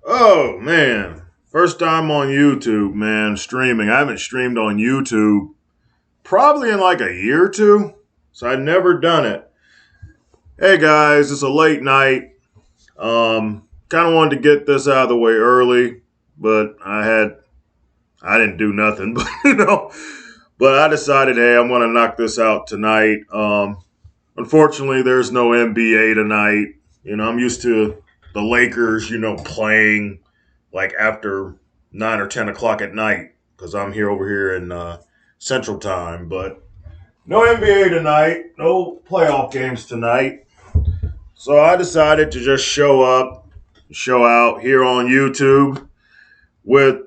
Oh man, first time on YouTube, man, streaming. I haven't streamed on YouTube probably in like a year or two, so I'd never done it. Hey guys, it's a late night. Kind of wanted to get this out of the way early, but I didn't do nothing, but but I decided, hey, I'm gonna knock this out tonight. Unfortunately, there's no NBA tonight. I'm used to the Lakers, playing like after 9 or 10 o'clock at night because I'm here over here in Central Time. But no NBA tonight, no playoff games tonight. So I decided to just show up, show out here on YouTube with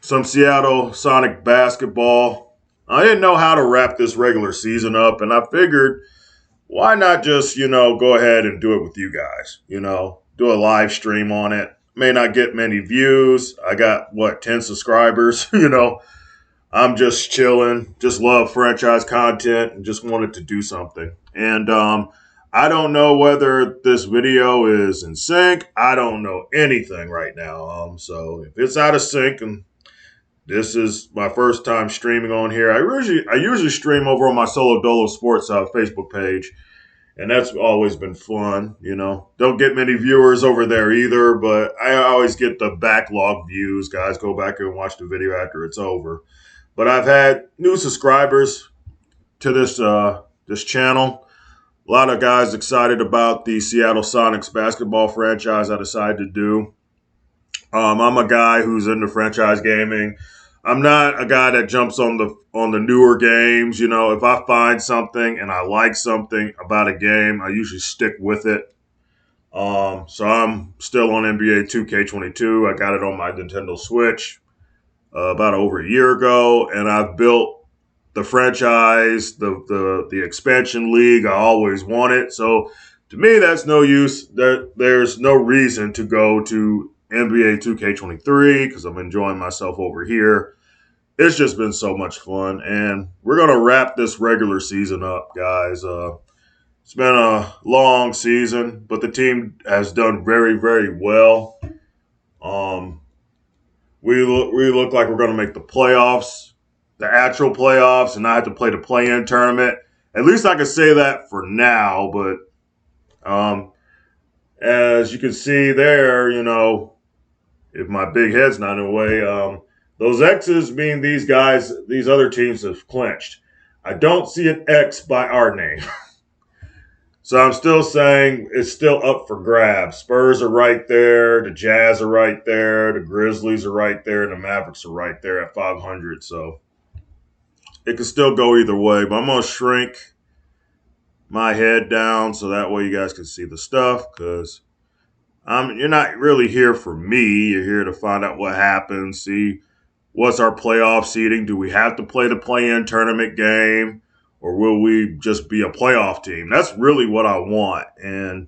some Seattle Sonic basketball. I didn't know how to wrap this regular season up, and I figured why not just, go ahead and do it with you guys? Do a live stream on it. May not get many views. I got, 10 subscribers? I'm just chilling, just love franchise content and just wanted to do something. And I don't know whether this video is in sync. I don't know anything right now. So if it's out of sync and this is my first time streaming on here, I usually stream over on my Solo Dolo Sports Facebook page, and that's always been fun. Don't get many viewers over there either, but I always get the backlog views. Guys, go back and watch the video after it's over. But I've had new subscribers to this channel. A lot of guys excited about the Seattle Sonics basketball franchise I decided to do. I'm a guy who's into franchise gaming. I'm not a guy that jumps on the newer games. If I find something and I like something about a game, I usually stick with it. So I'm still on NBA 2K22. I got it on my Nintendo Switch about over a year ago, and I've built the franchise, the expansion league I always wanted. So to me, that's no use. There's no reason to go to NBA 2K23 because I'm enjoying myself over here. It's just been so much fun, and we're gonna wrap this regular season up, guys. It's been a long season, but the team has done very, very well. Um, we look like we're going to make the playoffs, the actual playoffs, and not have to play the play-in tournament. At least I can say that for now. But as you can see there, if my big head's not in the way, those X's mean these guys, these other teams have clinched. I don't see an X by our name. So I'm still saying it's still up for grabs. Spurs are right there. The Jazz are right there. The Grizzlies are right there. And the Mavericks are right there at 500. So it can still go either way. But I'm going to shrink my head down so that way you guys can see the stuff. Because you're not really here for me. You're here to find out what happens, see what's our playoff seeding. Do we have to play the play-in tournament game? Or will we just be a playoff team? That's really what I want. And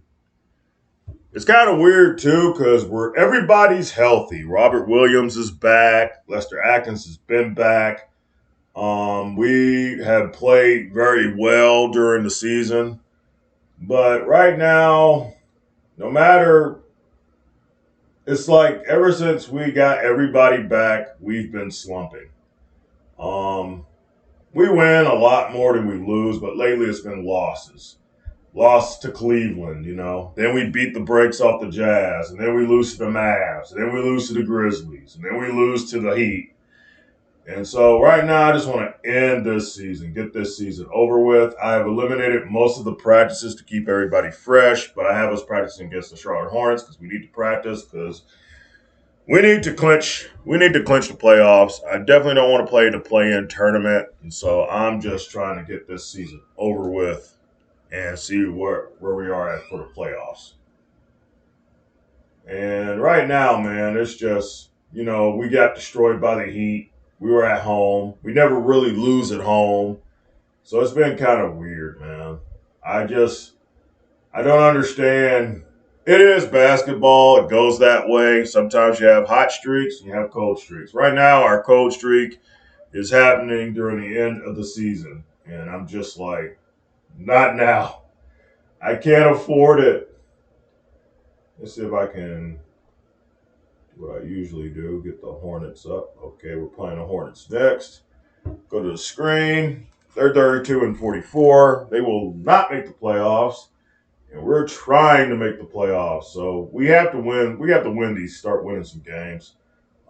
it's kind of weird too because everybody's healthy. Robert Williams is back. Lester Atkins has been back. We have played very well during the season, but right now, no matter, it's like ever since we got everybody back, we've been slumping. Um, we win a lot more than we lose, but lately it's been losses. Lost to Cleveland, Then we beat the brakes off the Jazz, and then we lose to the Mavs, and then we lose to the Grizzlies, and then we lose to the Heat. And so right now, I just want to end this season, get this season over with. I have eliminated most of the practices to keep everybody fresh, but I have us practicing against the Charlotte Hornets because we need to practice because we need to clinch. We need to clinch the playoffs. I definitely don't want to play the play-in tournament, and so I'm just trying to get this season over with and see where we are at for the playoffs. And right now, man, it's just, we got destroyed by the Heat. We were at home. We never really lose at home. So it's been kind of weird, man. I don't understand. It is basketball. It goes that way. Sometimes you have hot streaks and you have cold streaks. Right now, our cold streak is happening during the end of the season. And I'm just like, not now. I can't afford it. Let's see if I can What I usually do, get the Hornets up. Okay, we're playing the Hornets next. Go to the screen. They're 32-44. They will not make the playoffs. And we're trying to make the playoffs. So we have to win. We have to win these, start winning some games.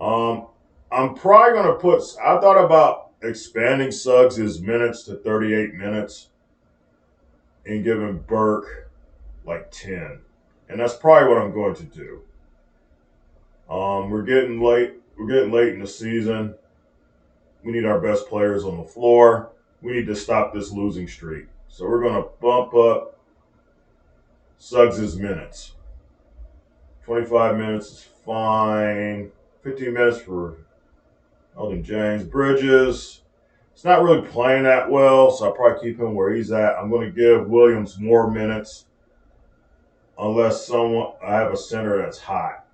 Um, I'm probably gonna put I thought about expanding Suggs' minutes to 38 minutes and giving Burke like 10. And that's probably what I'm going to do. We're getting late. We're getting late in the season. We need our best players on the floor. We need to stop this losing streak. So we're going to bump up Suggs' minutes. 25 minutes is fine. 15 minutes for Elton James. Bridges. It's not really playing that well, so I'll probably keep him where he's at. I'm going to give Williams more minutes unless I have a center that's hot.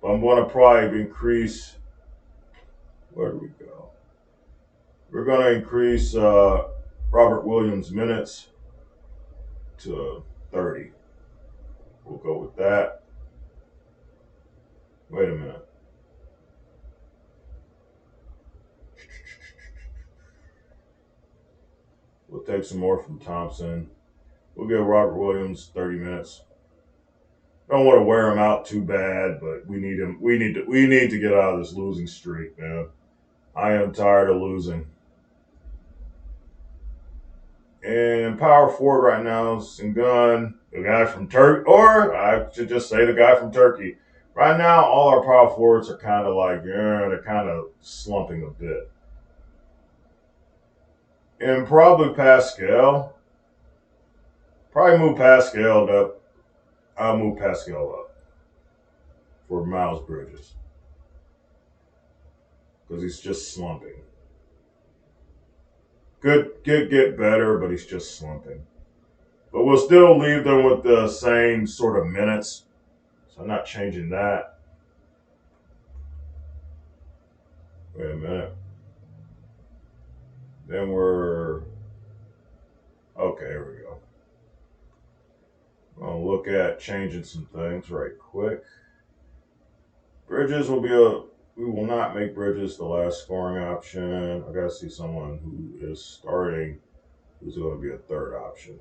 But I'm going to probably increase. Where do we go? We're going to increase Robert Williams' minutes to 30. We'll go with that. Wait a minute. We'll take some more from Thompson. We'll give Robert Williams 30 minutes. Don't want to wear him out too bad, but we need him. We need to get out of this losing streak, man. I am tired of losing. And power forward right now is Sengun, the guy from Turkey, or I should just say the guy from Turkey. Right now, all our power forwards are kind of like, they're kind of slumping a bit. And probably Pascal. Probably move Pascal up. I'll move Pascal up for Miles Bridges. Because he's just slumping. Could get better, but he's just slumping. But we'll still leave them with the same sort of minutes. So I'm not changing that. Wait a minute. Then we're... Okay, here we go. I'll look at changing some things right quick. Bridges will be we will not make Bridges the last scoring option. I gotta see someone who is starting who's going to be a third option.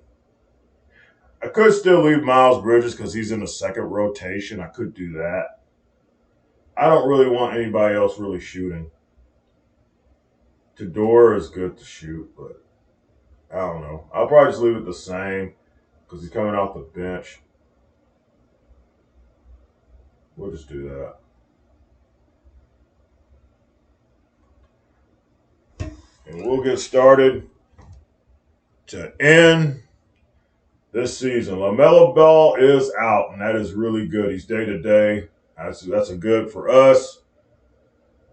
I could still leave Miles Bridges because he's in the second rotation. I could do that. I don't really want anybody else really shooting. Tador is good to shoot, but I don't know. I'll probably just leave it the same because he's coming off the bench. We'll just do that. And we'll get started to end this season. LaMelo Ball is out, and that is really good. He's day to day. That's a good for us.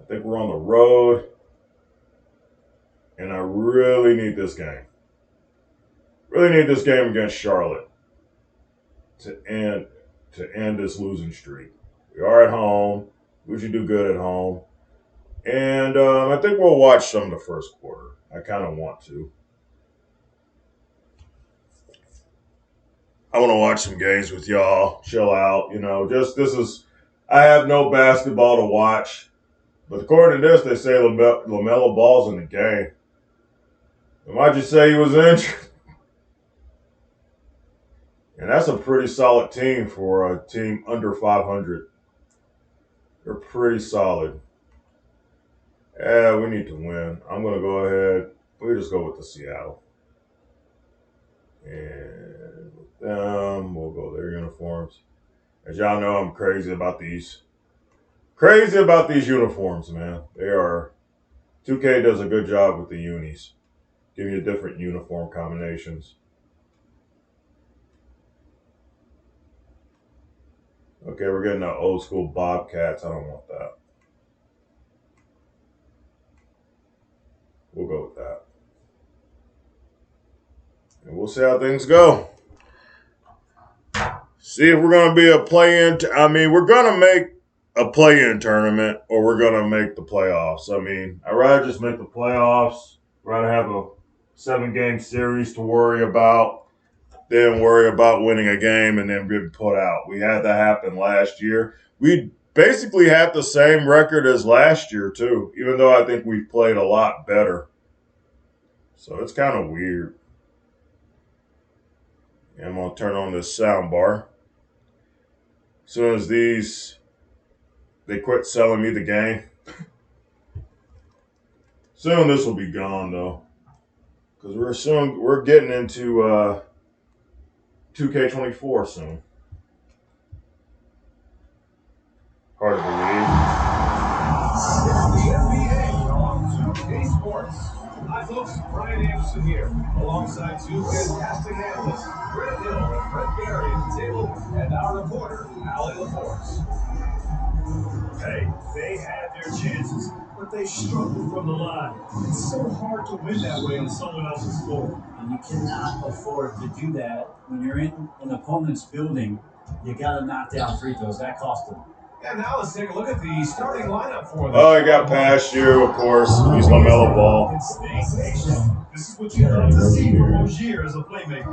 I think we're on the road, and I really need this game. Really need this game against Charlotte to end this losing streak. We are at home. We should do good at home. And I think we'll watch some of the first quarter. I kind of want to. I want to watch some games with y'all. Chill out. I have no basketball to watch. But according to this, they say LaMelo Ball's in the game. And why'd you say he was injured? And that's a pretty solid team for a team under 500. They're pretty solid. Yeah, we need to win. I'm going to go ahead. We'll just go with the Seattle. And with them, we'll go their uniforms. As y'all know, I'm crazy about these. Crazy about these uniforms, man. They are. 2K does a good job with the unis. Give you different uniform combinations. Okay, we're getting the old school Bobcats. I don't want that. We'll go with that. And we'll see how things go. See if we're going to be a play-in. We're going to make a play-in tournament or we're going to make the playoffs. I'd rather just make the playoffs. Rather have a 7-game series to worry about than worry about winning a game and then being put out. We had that happen last year. We basically have the same record as last year, too, even though I think we've played a lot better. So it's kind of weird. And I'm going to turn on this sound bar. As soon as they quit selling me the game. Soon this will be gone, though. Because we're getting into 2K24 soon. Hard to believe. The NBA on 2K Sports. Hi folks, Brian Anderson here, alongside two fantastic analysts, Brett Hill, Brett Gary at the table, and our reporter, Allie LaForce. Hey, they had their chances, but they struggled from the line. It's so hard to win that way on someone else's floor. And you cannot afford to do that when you're in an opponent's building. You got to knock down free throws. That cost them. And now let's take a look at the starting lineup for them. Oh, he got past you, of course. He's LaMelo Ball. Stay patient. This is what you love to see from Rozier as a playmaker.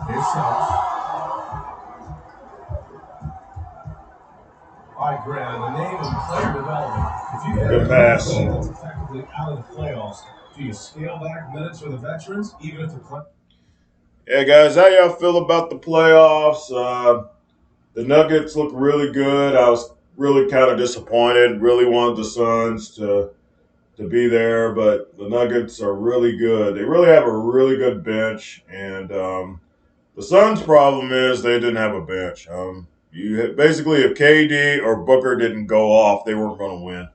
Here's Suggs. All right, Grant, in the name of player development, if you get Good pass. that's effectively out of the playoffs, do you scale back minutes for the veterans, even if they're Yeah, guys, how y'all feel about the playoffs? The Nuggets look really good. I was really kind of disappointed. Really wanted the Suns to be there, but the Nuggets are really good. They really have a really good bench, and the Suns' problem is they didn't have a bench. Basically, if KD or Booker didn't go off, they weren't going to win.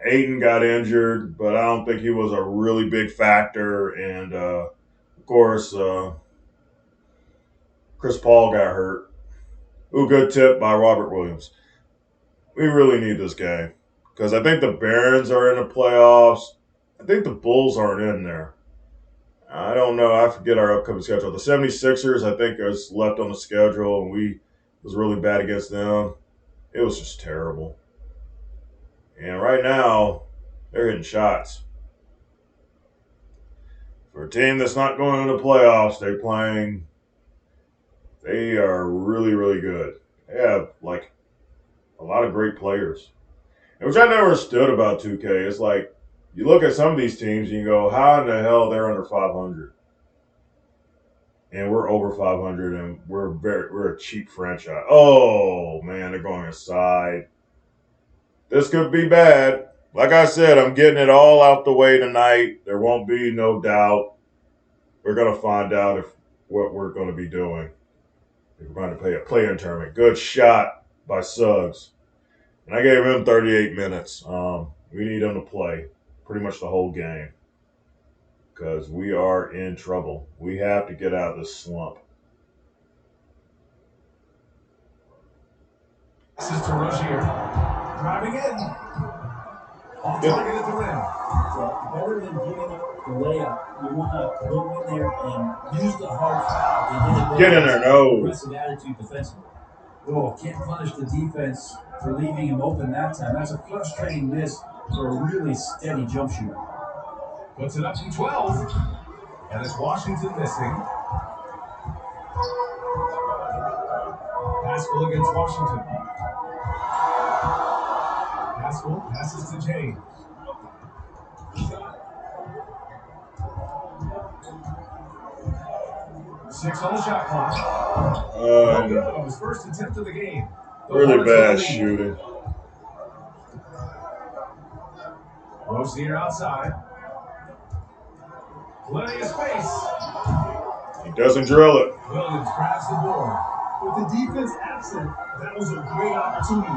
Ayton got injured, but I don't think he was a really big factor, and of course, Chris Paul got hurt. Ooh, good tip by Robert Williams. We really need this game because I think the Barons are in the playoffs. I think the Bulls aren't in there. I don't know. I forget our upcoming schedule. The 76ers, I think, is left on the schedule, and we was really bad against them. It was just terrible. And right now, they're hitting shots. For a team that's not going into the playoffs, they are really, really good. They have, like, a lot of great players. And which I never understood about 2K. It's like, you look at some of these teams and you go, how in the hell they're under 500? And we're over 500 and we're a cheap franchise. Oh, man, they're going aside. This could be bad. Like I said, I'm getting it all out the way tonight. There won't be no doubt. We're going to find out what we're going to be doing. We're going to play a play-in tournament. Good shot by Suggs. And I gave him 38 minutes. We need him to play pretty much the whole game because we are in trouble. We have to get out of this slump. This is to Rozier. Driving in. On target at the rim. So better than giving up the layup, you want to go in there and use the hard foul and get in there, no. Aggressive attitude defensively. Oh, can't punish the defense for leaving him open that time. That's a frustrating miss for a really steady jump shooter. Puts it up from 12. And it's Washington missing. Haskell against Washington. Haskell passes to James. 6 on the shot clock. No good on his first attempt of the game. Really bad shooting. Rozier outside. Plenty of space. He doesn't drill it. Williams grabs the board. With the defense absent, that was a great opportunity,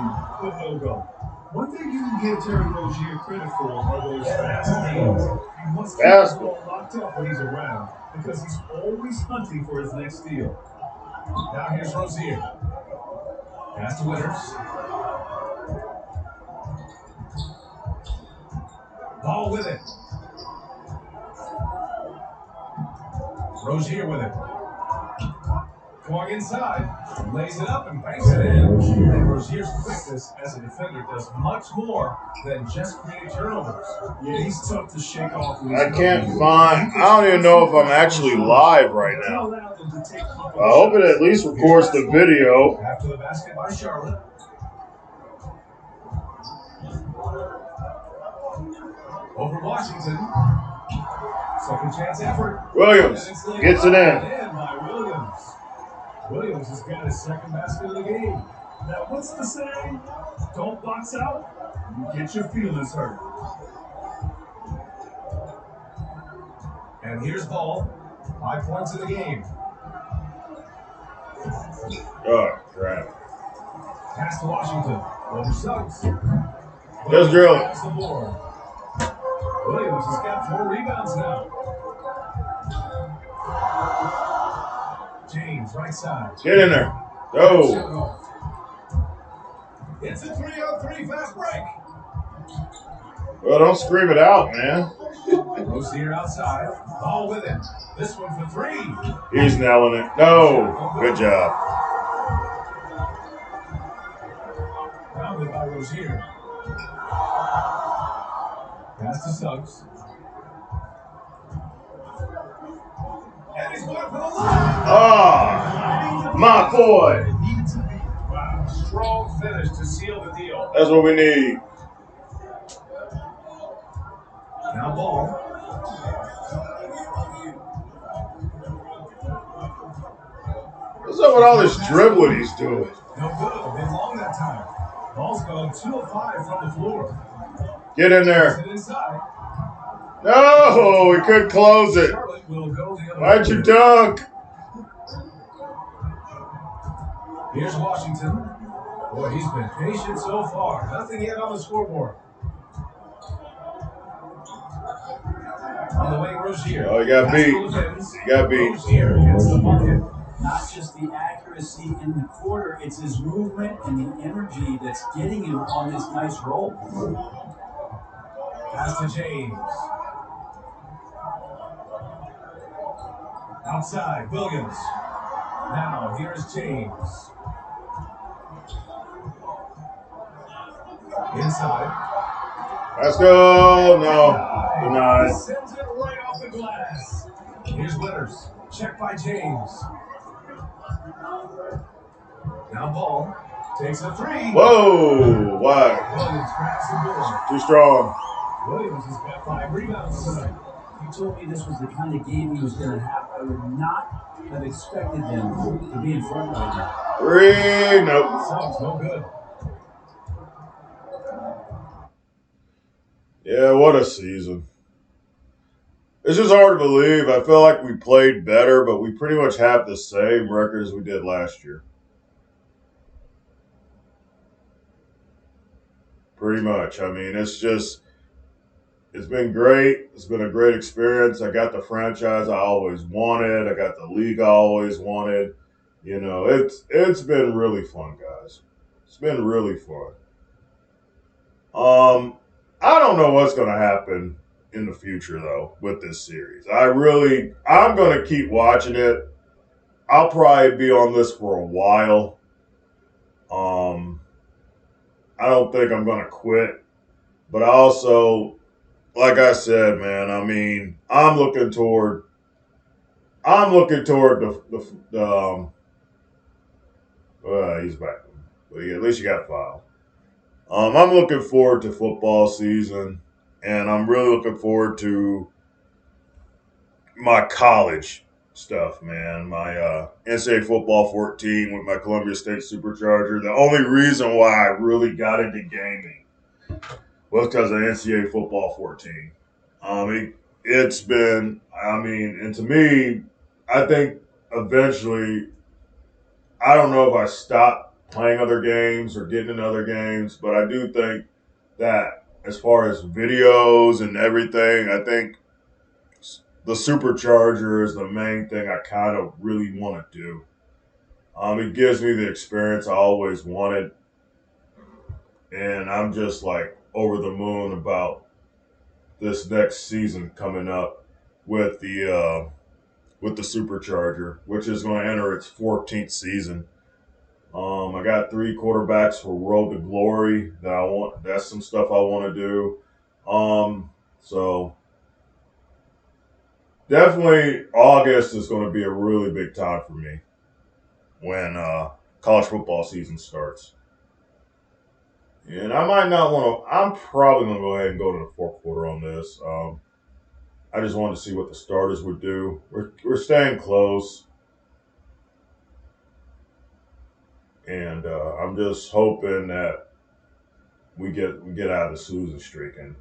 but no go. One thing you can give Terry Rozier credit for are those fast games. He must keep the ball locked up when he's around because he's always hunting for his next steal. Now here's Rozier. Pass to Winters. Ball with it. Rozier with it. Going inside, lays it up and banks it in. And Rozier's quickness as a defender does much more than just create turnovers. Yeah, he's tough to shake off. I can't find. I don't even know if I'm actually live right now. I hope it at least records the video. After the basket by Charlotte. Over Washington. Second chance effort. Williams gets it in. And by Williams. Williams has got his second basket of the game. Now, what's the saying? Don't box out. You get your feelings hurt. And here's Ball. 5 points in the game. Oh, crap. Pass to Washington. Over Suggs. Let's drill it. Across the board. Williams has got 4 rebounds now. James, right side. Get in there. Oh. It's a 3-on-3 fast break. Well, don't scream it out, man. Rozier outside. Ball with him. This one for 3. He's nailing it. No. Good job. Rounded by Rozier. Pass to Suggs. And he's going for the line. Ah, my boy. Wow, strong finish to seal the deal. That's what we need. Now Ball. What's up with all this dribbling he's doing? No good. Been long that time. Ball's gone 2 of 5 from the floor. Get in there. It inside. No, we couldn't close it. Charlotte will go the other Why'd way. you dunk? Here's Washington. Boy, he's been patient so far. Nothing yet on the scoreboard. On the way, Rozier. Oh, you got beat. You got beat. Rozier gets the bucket. Not just the accuracy in the quarter, it's his movement and the energy that's getting him on this nice roll. Pass to James. Outside, Williams. Now, here's James. Inside. Let's go. No. Denied. Sends it right off the glass. Here's Winters. Check by James. Now Ball takes a 3. Whoa. Why? Williams grabs the board. Too strong. Williams has got 5 rebounds tonight. You told me this was the kind of game he was going to have. I would not have expected them to be in front right now. 3. Nope. Suggs, no good. Yeah, what a season. It's just hard to believe. I feel like we played better, but we pretty much have the same record as we did last year. Pretty much. I mean, it's been great. It's been a great experience. I got the franchise I always wanted. I got the league I always wanted. You know, it's been really fun, guys. It's been really fun. I don't know what's going to happen in the future, though, with this series. I'm going to keep watching it. I'll probably be on this for a while. I don't think I'm going to quit. But I also, like I said, man, I mean, I'm looking toward he's back. But yeah, at least you got foul. I'm looking forward to football season, and I'm really looking forward to my college stuff, man. My NCAA football 14 with my Columbia State Supercharger. The only reason why I really got into gaming was because of NCAA football 14. It's been, and to me, I think eventually, I don't know if I stopped playing other games or getting into other games, but I do think that as far as videos and everything, I think the Supercharger is the main thing I kind of really want to do. It gives me the experience I always wanted, and I'm just like over the moon about this next season coming up with the with the Supercharger, which is going to enter its 14th season. I got 3 quarterbacks for Road to Glory that I want. That's some stuff I want to do. So definitely August is going to be a really big time for me when college football season starts. And I might not want to. I'm probably going to go ahead and go to the fourth quarter on this. I just wanted to see what the starters would do. We're staying close, and I'm just hoping that we get out of the losing streak. And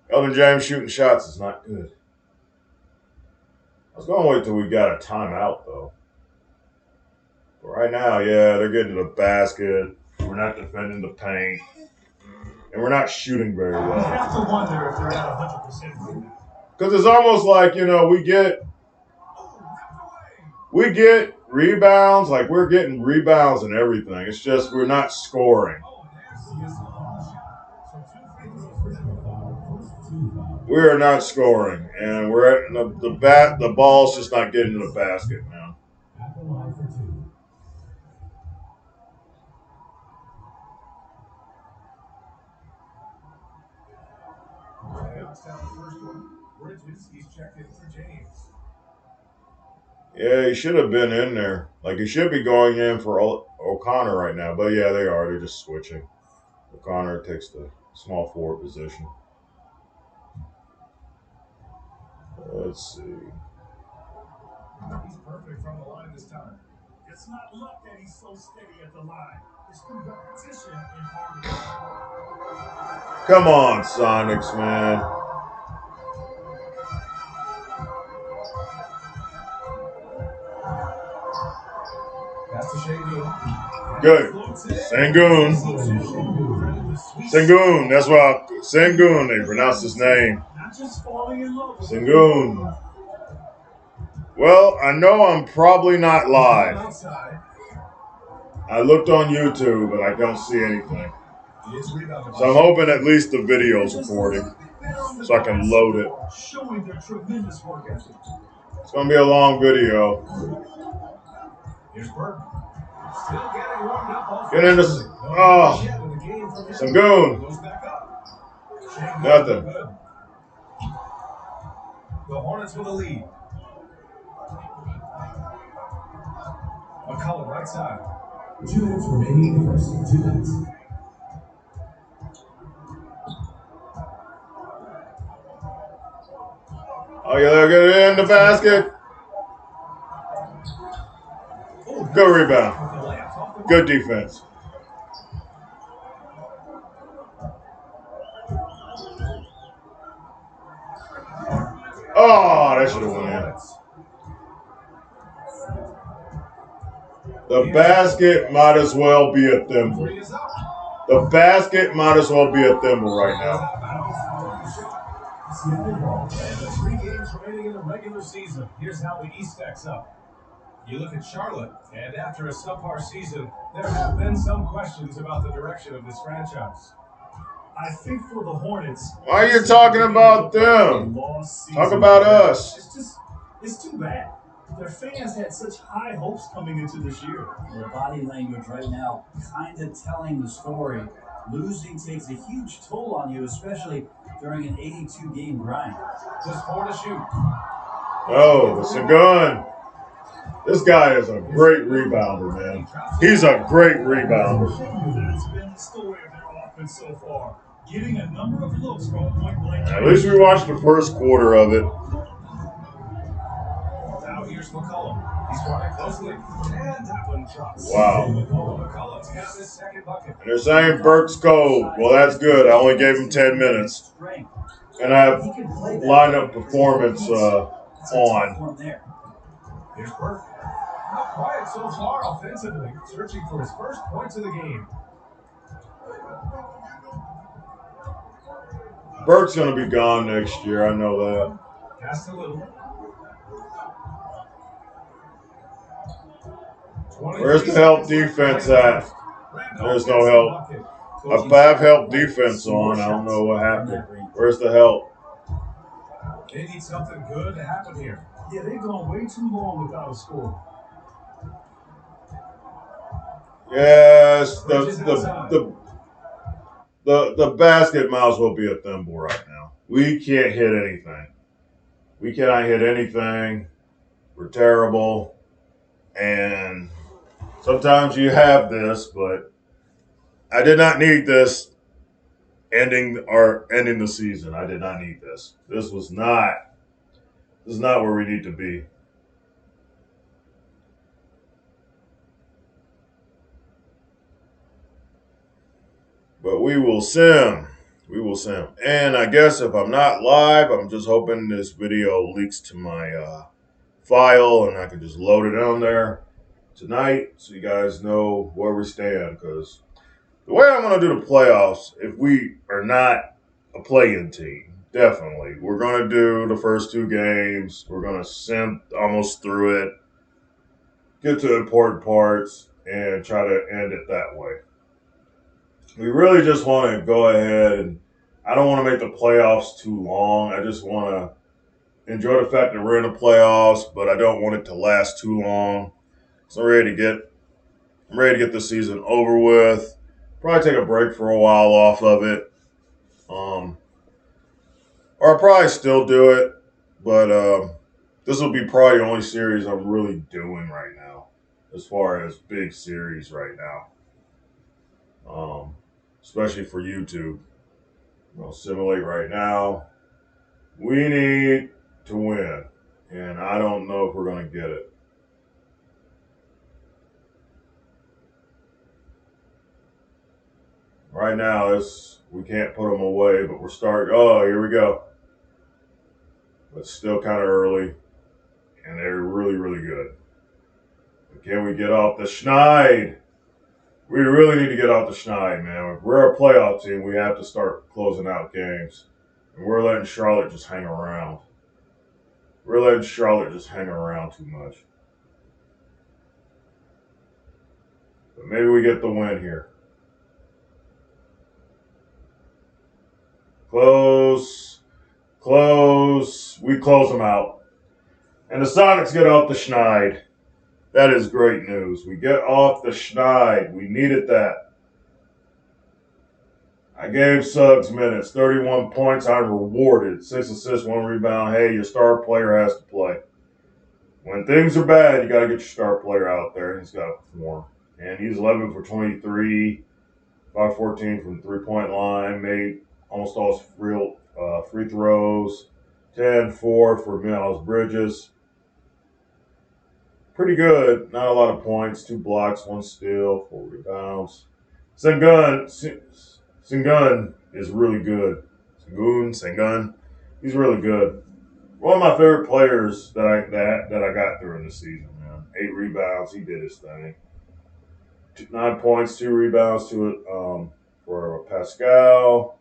Elton James shooting shots is not good. I was going to wait till we got a timeout though. But right now, yeah, they're getting to the basket. We're not defending the paint, and we're not shooting very well. I have to wonder if they're at 100%. Because it's almost like, we get rebounds, like we're getting rebounds and everything. It's just we're not scoring. We are not scoring, and we're at the ball's just not getting to the basket now. Yeah, he should have been in there. Like, he should be going in for O'Connor right now. But, yeah, they are. They're just switching. O'Connor takes the small forward position. Let's see. He's perfect from the line this time. It's not luck that he's so steady at the line. It's competition in hard work. Come on, Sonics, man. Good. Sengun. Sengun. That's why Sengun, they pronounce his name. Sengun. Well, I know I'm probably not live. I looked on YouTube, but I don't see anything. So I'm hoping at least the video's recording so I can load it. It's going to be a long video. Get into Sengun. Nothing. The Hornets with a lead. McCollum right side. 2 minutes remaining in the first 2 minutes. Oh, yeah, they're getting in the basket. Good rebound. Good defense. Oh, that should have went in. The basket might as well be a thimble. The basket might as well be a thimble right now. And the 3 games remaining in the regular season. Here's how the East stacks up. You look at Charlotte, and after a subpar season, there have been some questions about the direction of this franchise. I think for the Hornets... Why are you talking about them? Talk about us. It's too bad. Their fans had such high hopes coming into this year. Their body language right now kind of telling the story. Losing takes a huge toll on you, especially during an 82-game grind. Just 4 to shoot. Oh, it's a gun. This guy is a great rebounder, man. He's a great rebounder. That's been the story of their offense so far. Getting a number of looks from point blank. At least we watched the first quarter of it. Now here's McCollum. He's guarded closely. And that one drops. Wow. McCollum's got his second bucket. And they're saying Burke's cold. Well, that's good. I only gave him 10 minutes. And I have lineup performance on. Here's Burke. Not quiet so far offensively. Searching for his first points of the game. Burke's going to be gone next year. I know that. Pass to Little. Where's the help defense at? There's no help. I have help defense on. I don't know what happened. Where's the help? They need something good to happen here. Yeah, they've gone way too long without a score. Yes, Bridges outside. the basket might as well be a thimble right now. We can't hit anything. We cannot hit anything. We're terrible. And sometimes you have this, but I did not need this ending the season. I did not need this. This is not where we need to be. But we will sim. We will sim. And I guess if I'm not live, I'm just hoping this video leaks to my file and I can just load it on there tonight so you guys know where we stand. Because the way I'm going to do the playoffs, if we are not a play-in team, definitely, we're going to do the first two games. We're going to sim almost through it, get to important parts, and try to end it that way. We really just want to go ahead and I don't want to make the playoffs too long. I just want to enjoy the fact that we're in the playoffs, but I don't want it to last too long. So I'm ready to get the season over with. Probably take a break for a while off of it. Or I'll probably still do it, but this will be probably the only series I'm really doing right now, as far as big series right now. Especially for YouTube. I'll simulate right now. We need to win, and I don't know if we're going to get it. Right now, we can't put them away, but we're starting. Oh, here we go. But still kind of early, and they're really, really good. But can we get off the schneid? We really need to get off the schneid, man. If we're a playoff team, we have to start closing out games. And we're letting Charlotte just hang around. We're letting Charlotte just hang around too much. But maybe we get the win here. Close. We close them out. And the Sonics get off the schneid. That is great news. We get off the schneid. We needed that. I gave Suggs minutes, 31 points. I'm rewarded. 6 assists, 1 rebound. Hey, your star player has to play. When things are bad, you got to get your star player out there. He's got to perform. And he's 11 for 23, 5-14 from the three-point line. Made almost all his free throws. 10-4 for Miles Bridges. Pretty good. Not a lot of points. 2 blocks, 1 steal, 4 rebounds. Sengun is really good. Sengun, he's really good. One of my favorite players that I got during the season, man. 8 rebounds, he did his thing. 9 points, 2 rebounds to it for Pascal.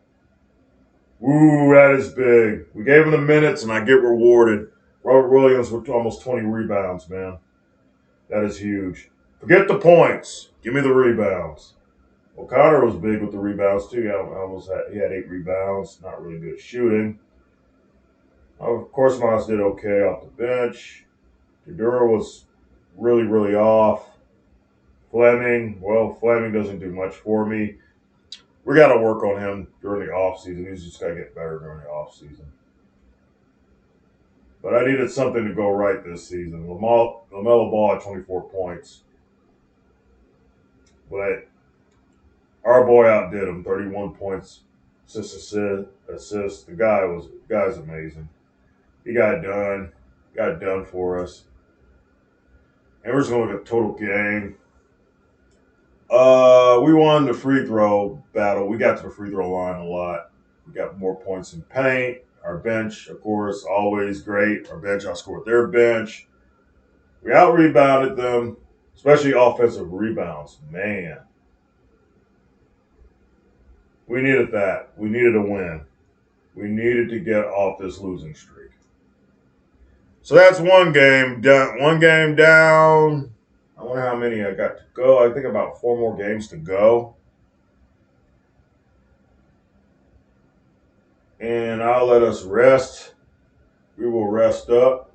Woo, that is big. We gave him the minutes, and I get rewarded. Robert Williams with almost 20 rebounds, man. That is huge. Forget the points. Give me the rebounds. O'Connor was big with the rebounds too. He had 8 rebounds. Not really good shooting. Of course, Miles did okay off the bench. Dedura was really, really off. Fleming doesn't do much for me. We got to work on him during the offseason. He's just got to get better during the offseason. But I needed something to go right this season. LaMelo Ball had 24 points. But our boy outdid him, 31 points, 6 assists. The guy's amazing. He got done for us. And we're just going to look at total game. We won the free throw battle. We got to the free throw line a lot. We got more points in paint. Our bench, of course, always great. Our bench outscored their bench. We out-rebounded them, especially offensive rebounds. Man. We needed that. We needed a win. We needed to get off this losing streak. So that's one game done. One game down. I wonder how many I got to go. I think about 4 more games to go. And I'll let us rest. We will rest up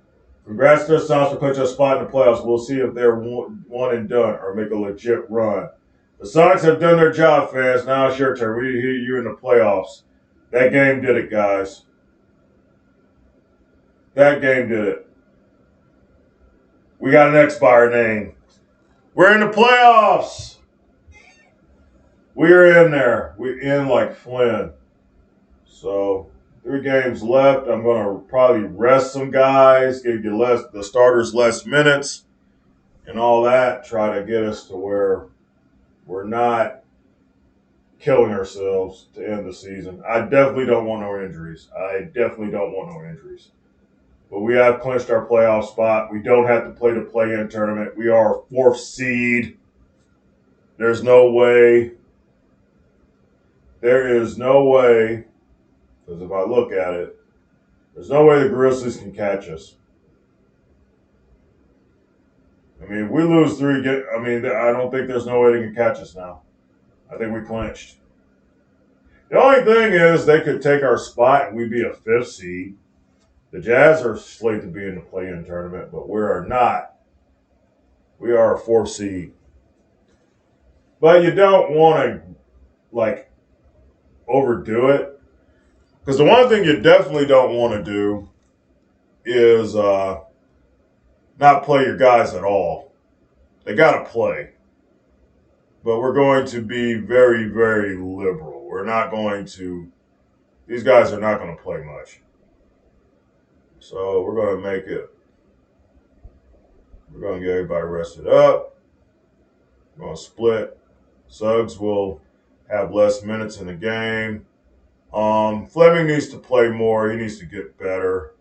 Congrats to the Suns for clinching a spot in the playoffs. We'll see if they're one and done or make a legit run. The Sonics have done their job, fans. Now it's your turn. We hear you in the playoffs. That game did it, guys. That game did it. We got an X by our name. We're in the playoffs. We're in there. We're in like Flynn. So 3 games left. I'm going to probably rest some guys, give the starters less minutes and all that. Try to get us to where we're not killing ourselves to end the season. I definitely don't want no injuries. But we have clinched our playoff spot. We don't have to play the play-in tournament. We are a 4th seed. There's no way. There is no way, because if I look at it, there's no way the Grizzlies can catch us. I mean, if we lose 3 games, I don't think there's no way they can catch us now. I think we clinched. The only thing is they could take our spot and we'd be a 5th seed. The Jazz are slated to be in the play-in tournament, but we are not. We are a 4th seed. But you don't want to, overdo it. Because the one thing you definitely don't want to do is not play your guys at all. They got to play. But we're going to be very, very liberal. We're not going to – these guys are not going to play much. So we're going to make it – we're going to get everybody rested up. We're going to split. Suggs will have less minutes in the game. Fleming needs to play more. He needs to get better.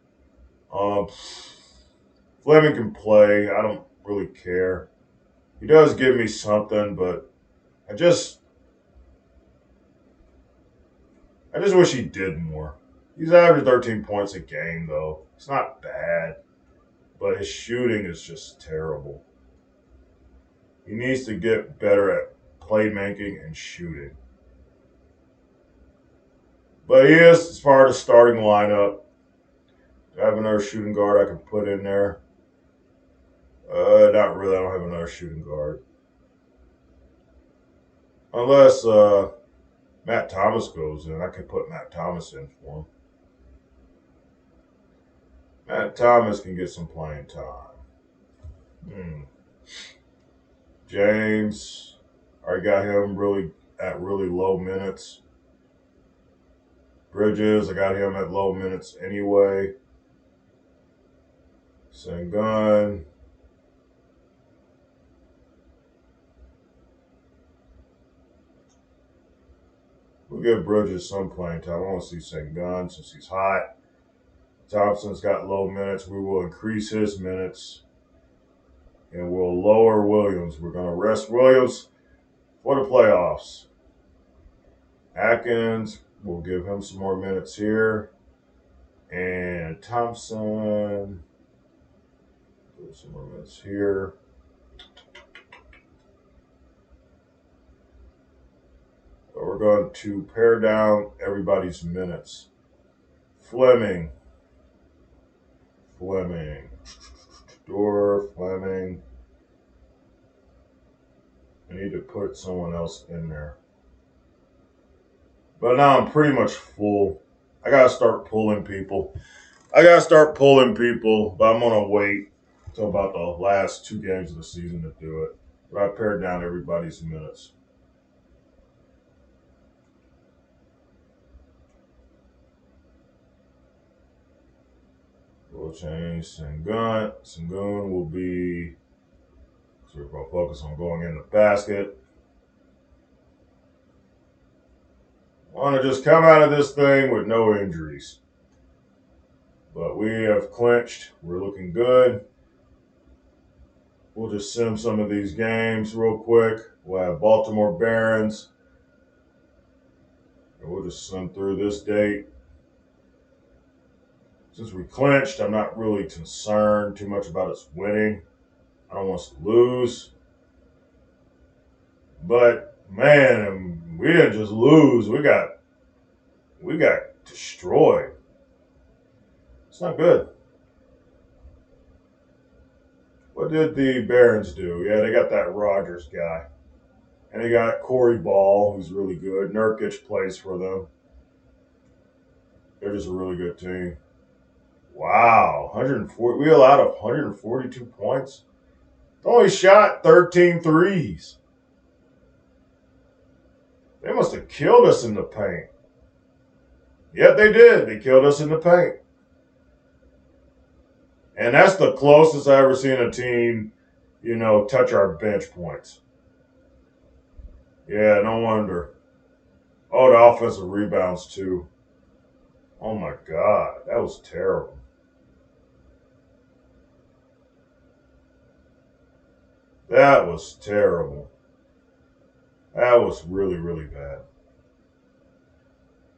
Fleming can play. I don't really care. He does give me something, but I just wish he did more. He's averaging 13 points a game, though. It's not bad, but his shooting is just terrible. He needs to get better at playmaking and shooting. But he is, as far as the starting lineup, I have another shooting guard I can put in there. Not really. I don't have another shooting guard. Unless Matt Thomas goes in. I could put Matt Thomas in for him. Matt Thomas can get some playing time. James, I got him at really low minutes. Bridges, I got him at low minutes anyway. Sengun. We'll give Bridges some playing time. I want to see Sengun since he's hot. Thompson's got low minutes. We will increase his minutes. And we'll lower Williams. We're going to rest Williams for the playoffs. Atkins, we'll give him some more minutes here. And Thompson, some more minutes here. So we're going to pare down everybody's minutes. Fleming. Door, Fleming. I need to put someone else in there. But now I'm pretty much full. I got to start pulling people. But I'm going to wait until about the last 2 games of the season to do it. But I pared down everybody's minutes. We'll change Sengun. Sengun will be, so we're going to focus on going in the basket. Want to just come out of this thing with no injuries. But we have clinched. We're looking good. We'll just sim some of these games real quick. We'll have Baltimore Barons. And we'll just sim through this date. Since we clinched, I'm not really concerned too much about us winning. I don't want us to lose. But, man, we didn't just lose. We got destroyed. It's not good. What did the Barons do? Yeah, they got that Rogers guy. And they got Corey Ball, who's really good. Nurkic plays for them. They're just a really good team. Wow, 140. We allowed 142 points. Only shot 13 threes. They must have killed us in the paint. Yep, they did. They killed us in the paint. And that's the closest I ever seen a team, touch our bench points. Yeah, no wonder. Oh, the offensive rebounds, too. Oh, my God. That was terrible. That was terrible. That was really, really bad.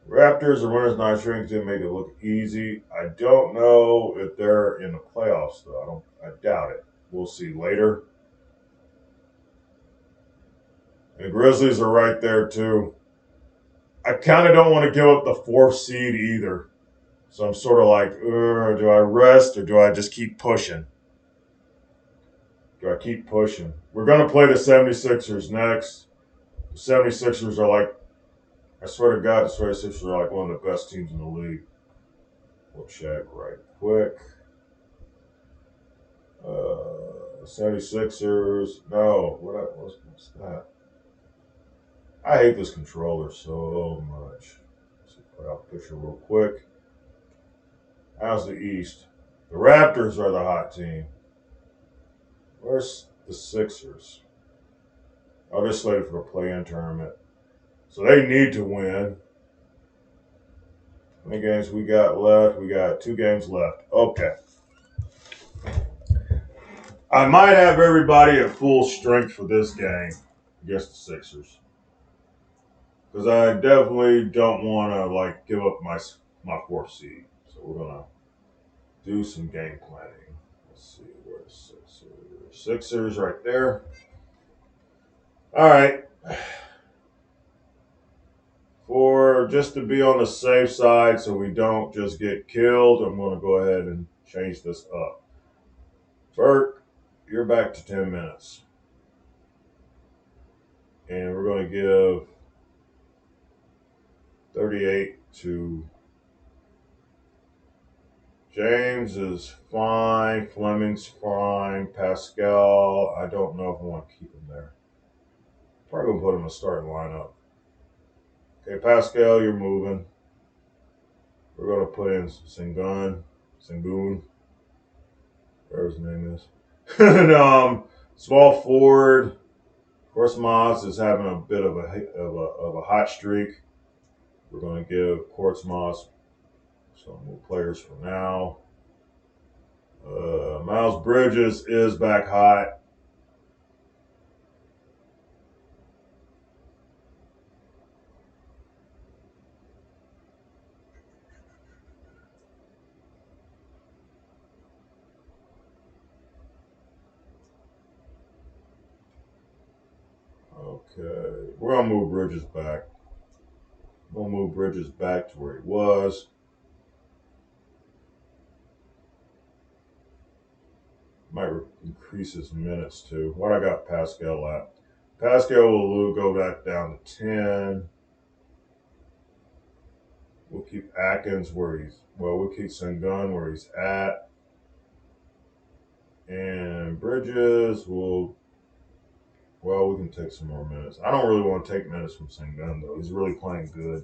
Raptors are winners, not shrink to make it look easy. I don't know if they're in the playoffs, though. I doubt it. We'll see later. And the Grizzlies are right there, too. I kind of don't want to give up the 4th seed either. So I'm sort of like, do I rest or do I just keep pushing? Do I keep pushing? We're going to play the 76ers next. The 76ers are like, I swear to God, the 76ers are like one of the best teams in the league. We'll check right quick. 76ers. No, what's that? I hate this controller so much. Let's put out a picture real quick. How's the East? The Raptors are the hot team. Where's the Sixers? Oh, they're slated for a play-in tournament. So they need to win. How many games we got left? We got 2 games left. Okay. I might have everybody at full strength for this game against the Sixers. Because I definitely don't want to give up my 4th seed. So we're gonna do some game planning. Let's see where the Sixers. Sixers right there. All right. For just to be on the safe side, so we don't just get killed, I'm gonna go ahead and change this up. Bert, you're back to 10 minutes, and we're gonna give 38 to James is fine. Fleming's fine. Pascal, I don't know if I want to keep him there. Probably going to put him in the starting lineup. Okay, Pascal, you're moving. We're going to put in Sengun, whatever his name is. And, small forward. Of course, Moss is having a bit of a hot streak. We're going to give Quartz Moss some more players for now. Miles Bridges is back hot. Okay, we're going to move Bridges back. We'll move Bridges back to where he was. Might increase his minutes too. What I got Pascal at? Pascal will go back down to 10. We'll keep Atkins we'll keep Sengun where he's at. And Bridges we can take some more minutes. I don't really want to take minutes from Sengun, though. He's really playing good.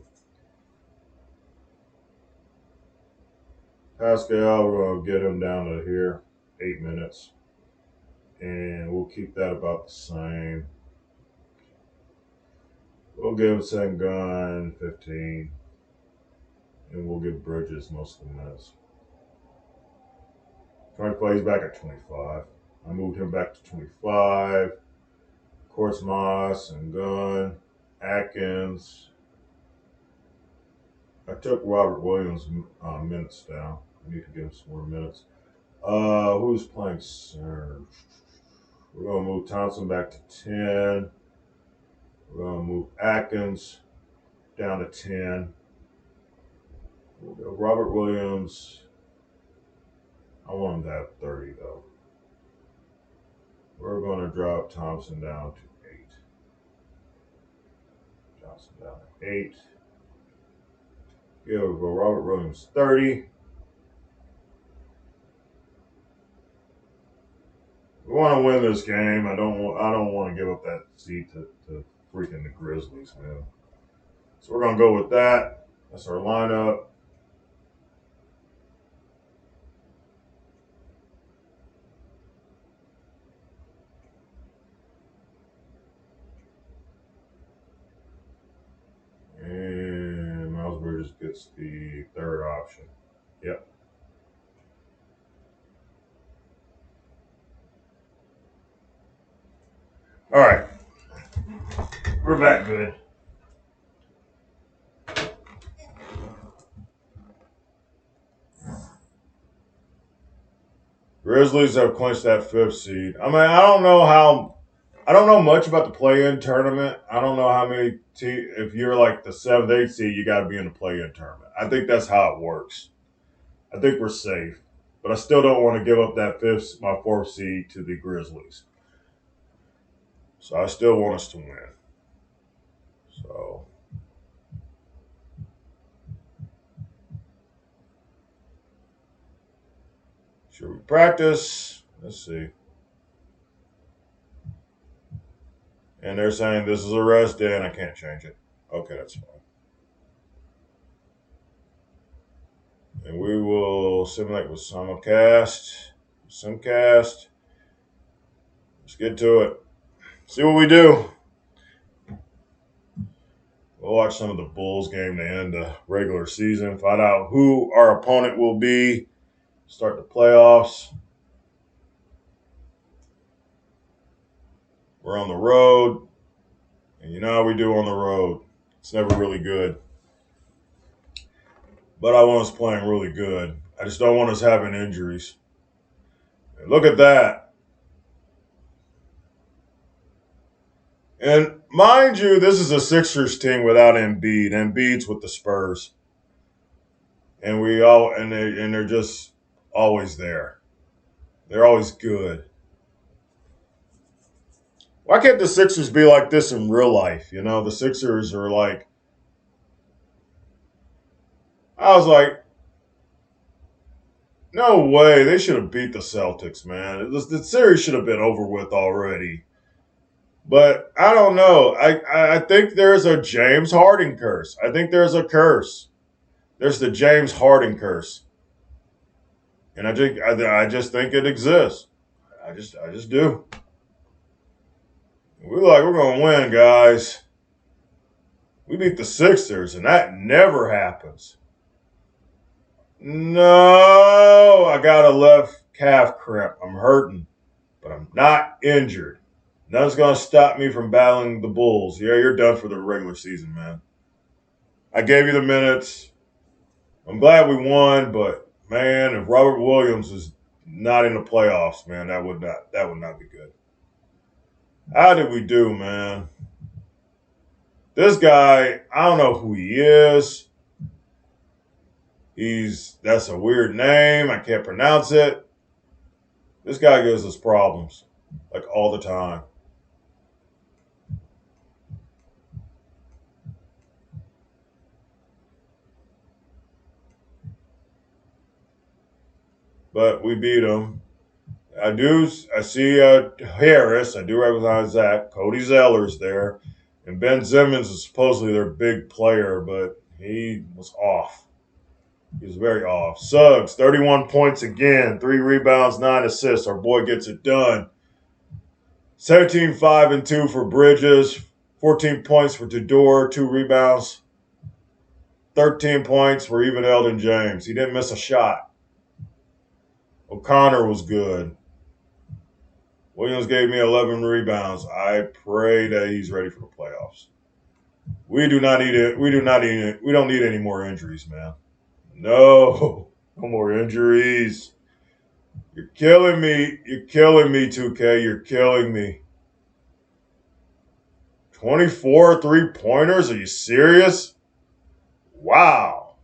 Pascal, we're going to get him down to here, 8 minutes. And we'll keep that about the same. We'll give Sengun 15. And we'll give Bridges most of the minutes. Frank plays back at 25. I moved him back to 25. Of course, Moss and Gunn, Atkins. I took Robert Williams' minutes down. I need to give him some more minutes. Who's playing center? We're going to move Thompson back to 10. We're going to move Atkins down to 10. We'll go Robert Williams. I want him to have 30, though. We're going to drop Thompson down to 8. Johnson down to 8. Here we go. Robert Williams 30. We want to win this game. I don't want to give up that seat to freaking the Grizzlies, man. So we're gonna go with that. That's our lineup. And Miles Bridges gets the third option. Yep. All right. We're back good. Grizzlies have clinched that 5th seed. I mean, I don't know much about the play-in tournament. I don't know how many if you're like the 7th, 8th seed, you got to be in the play-in tournament. I think that's how it works. I think we're safe, but I still don't want to give up that my 4th seed to the Grizzlies. So I still want us to win. So should we practice? Let's see. And they're saying this is a rest day and I can't change it. Okay, that's fine. And we will simulate with simulcast. Simcast. Let's get to it. See what we do. We'll watch some of the Bulls game to end the regular season. Find out who our opponent will be. Start the playoffs. We're on the road. And you know how we do on the road. It's never really good. But I want us playing really good. I just don't want us having injuries. And look at that. And mind you, this is a Sixers team without Embiid. Embiid's with the Spurs. And they're just always there. They're always good. Why can't the Sixers be like this in real life? You know, the Sixers are like, I was like, no way. They should have beat the Celtics, man. The series should have been over with already. But I don't know. I think there's a James Harden curse. I think there's a curse. There's the James Harden curse. And I just think it exists. I just do. We're gonna win, guys. We beat the Sixers, and that never happens. No, I got a left calf cramp. I'm hurting, but I'm not injured. Nothing's gonna stop me from battling the Bulls. Yeah, you're done for the regular season, man. I gave you the minutes. I'm glad we won, but man, if Robert Williams is not in the playoffs, man, that would not be good. How did we do, man? This guy, I don't know who he is. That's a weird name. I can't pronounce it. This guy gives us problems, like all the time. But we beat him. I see Harris. I do recognize that. Cody Zeller's there. And Ben Simmons is supposedly their big player, but he was off. He was very off. Suggs, 31 points again, 3 rebounds, 9 assists. Our boy gets it done. 17, 5, and 2 for Bridges. 14 points for Tudor, 2 rebounds. 13 points for even Eldon James. He didn't miss a shot. O'Connor was good. Williams gave me 11 rebounds. I pray that he's ready for the playoffs. We don't need any more injuries, man. No more injuries. You're killing me. You're killing me, 2K. You're killing me. 24 3-pointers? Are you serious? Wow.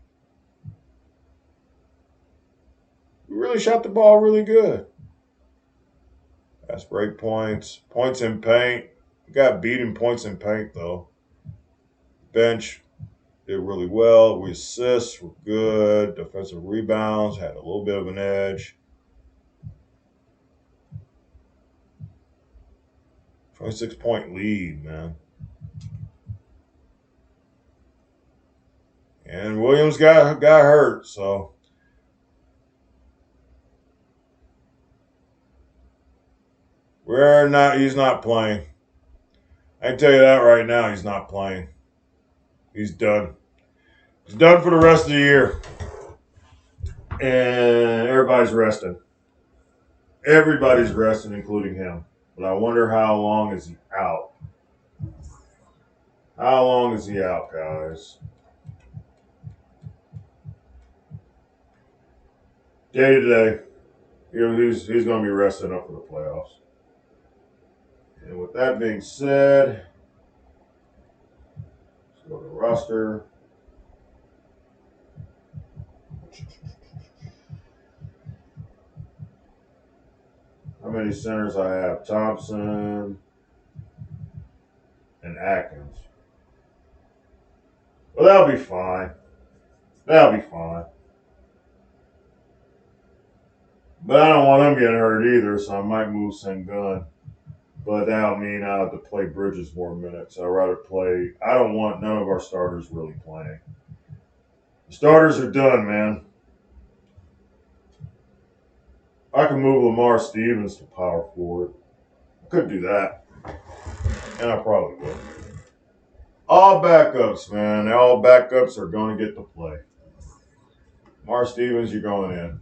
We really shot the ball really good. Fast break points. Points in paint. Got beat in points in paint, though. Bench did really well. We assists were good. Defensive rebounds had a little bit of an edge. 26-point lead, man. And Williams got hurt, so he's not playing. I can tell you that right now, he's not playing. He's done. He's done for the rest of the year. And everybody's resting. Everybody's resting, including him. But I wonder how long is he out? How long is he out, guys? Day to day. He's going to be resting up for the playoffs. And with that being said, let's go to the roster. How many centers I have? Thompson and Atkins. Well, that'll be fine. That'll be fine. But I don't want him getting hurt either, so I might move Sengun. But that'll mean I have to play Bridges more minutes. I'd rather play. I don't want none of our starters really playing. The starters are done, man. I can move Lamar Stevens to power forward. I could do that. And I probably will. All backups, man. All backups are going to get to play. Lamar Stevens, you're going in.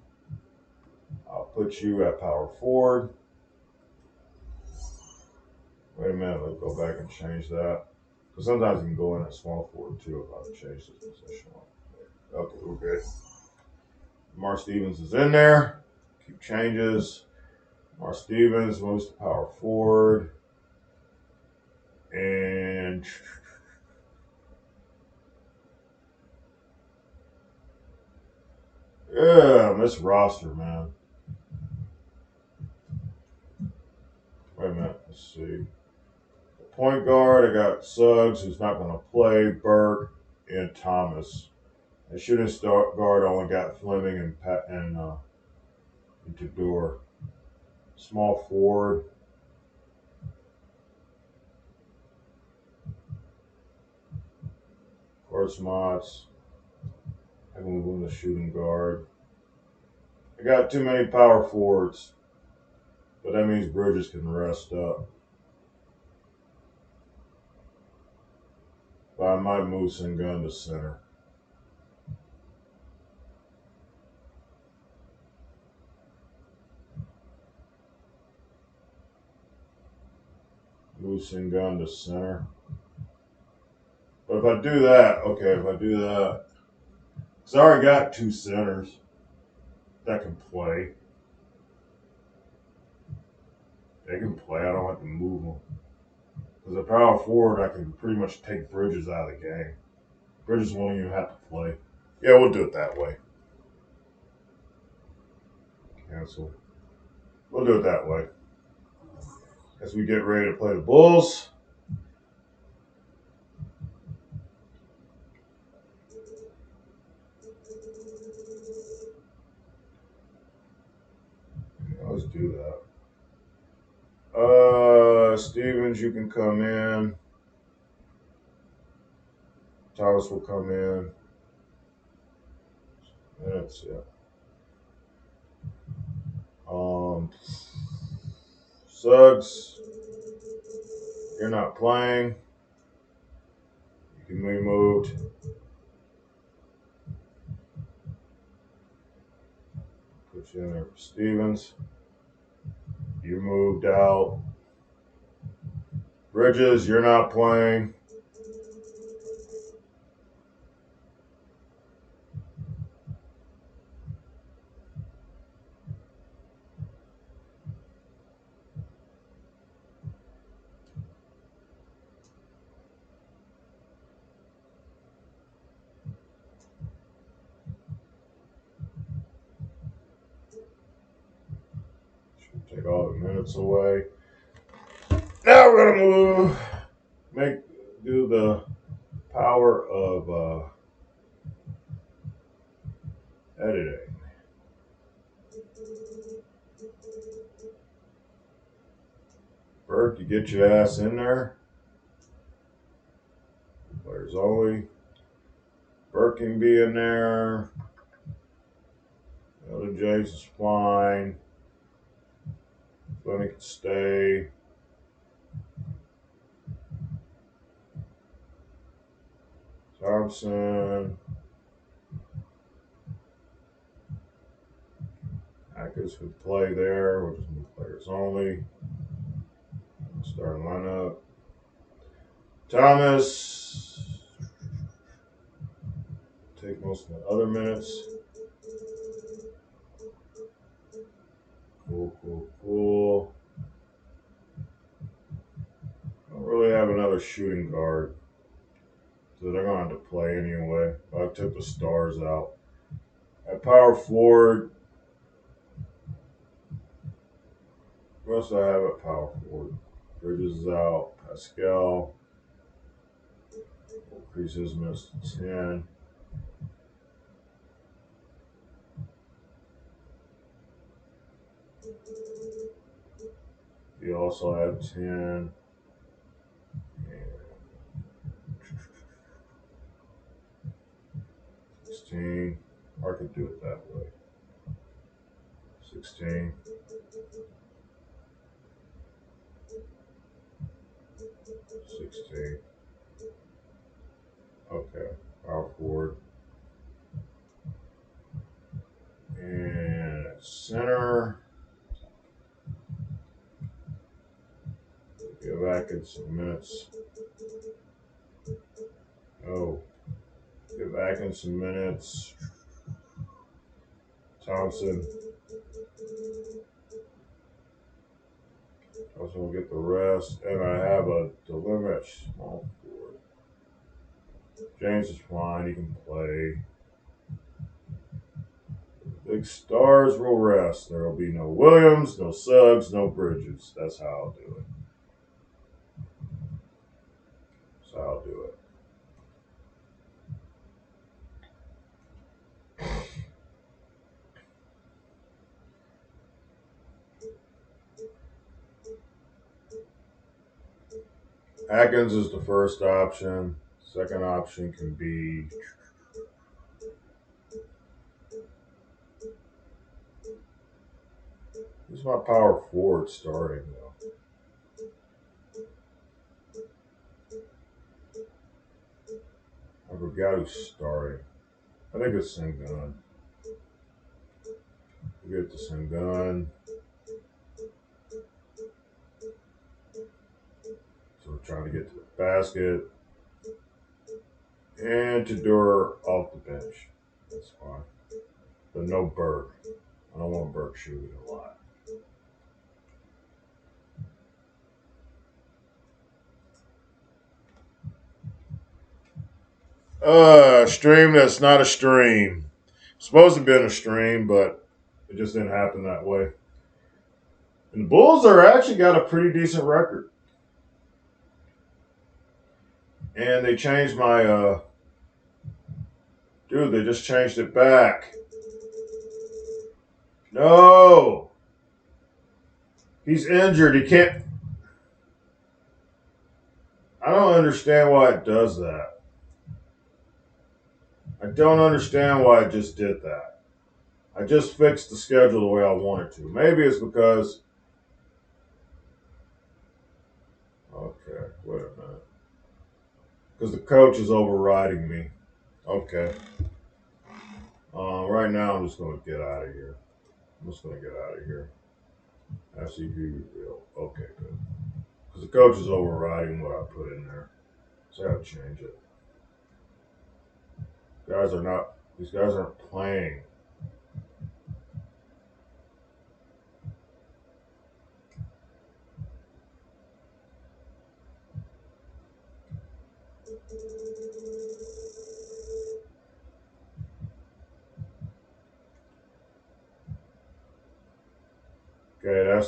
I'll put you at power forward. Wait a minute, let's go back and change that. Because sometimes you can go in at small forward too if I change this position. Okay, we're good. Lamar Stevens is in there. Keep changes. Lamar Stevens moves to power forward. And yeah, this roster, man. Wait a minute, let's see. Point guard, I got Suggs, who's not going to play, Burke, and Thomas. And shooting guard, I only got Fleming and Tador. Small forward. Mods. I can move him to shooting guard. I got too many power forwards. But that means Bridges can rest up. But I might move Sengun to center. Move Sengun to center. But if I do that, because I already got two centers that can play. They can play. I don't have to move them. Because a power forward, I can pretty much take Bridges out of the game. Bridges won't even have to play. Yeah, we'll do it that way. Cancel. We'll do it that way. As we get ready to play the Bulls. Yeah, let's do that. Stevens, you can come in. Thomas will come in. That's it. Suggs, you're not playing. You can be moved. Put you in there for Stevens. You moved out. Bridges, you're not playing. Take all the minutes away. Now we're gonna do the power of editing. Burke, you get your ass in there. Players only. Burke can be in there. The other James is fine. Fleming can stay. Thompson. Atkins could play there, which is players only. Starting lineup. Thomas. Take most of the other minutes. Cool. I don't really have another shooting guard. So they're going to have to play anyway. I took the stars out. At power forward. What else do I have at power forward? Bridges is out. Pascal. Increase his minutes to 10. You also have 10. 16. I could do it that way. 16. 16. Okay. Power forward. And at center. Get back in some minutes. Get back in some minutes. Thompson will get the rest. And I have a dilemma at small forward. James is fine. He can play. Big stars will rest. There will be no Williams, no Suggs, no Bridges. That's how I'll do it. Atkins is the first option. Second option can be who's my power forward starting though? I forgot who's starting. I think it's Sengun. We get to Sengun. So we're trying to get to the basket. And Tador off the bench. That's fine. But no Burke. I don't want Burke shooting a lot. Stream that's not a stream. It's supposed to be in a stream, but it just didn't happen that way. And the Bulls are actually got a pretty decent record. And they changed my dude, they just changed it back. No. He's injured. He can't. I don't understand why it does that. I don't understand why it just did that. I just fixed the schedule the way I wanted to. Maybe it's because. Okay, wait a minute. Because the coach is overriding me. Okay. Right now, I'm just going to get out of here. FCP reveal. Okay, good. Because the coach is overriding what I put in there. So I have to change it. These guys aren't playing. Okay,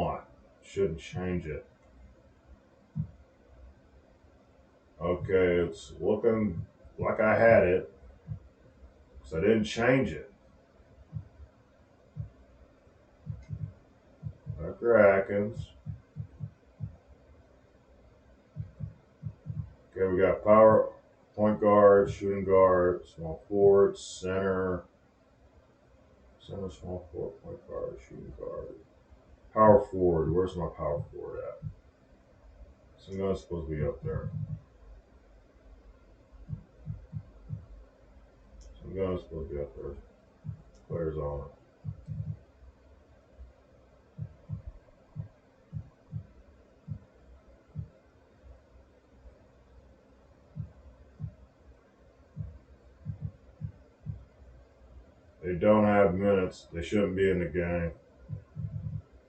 want. Shouldn't change it. Okay, it's looking like I had it, so I didn't change it. Dr. Atkins. Okay, we got power, point guard, shooting guard, small forward, center, small forward, point guard, shooting guard, power forward. Where's my power forward at? So no, it's supposed to be up there. Some gun's supposed to be up there. Players on it. They don't have minutes. They shouldn't be in the game.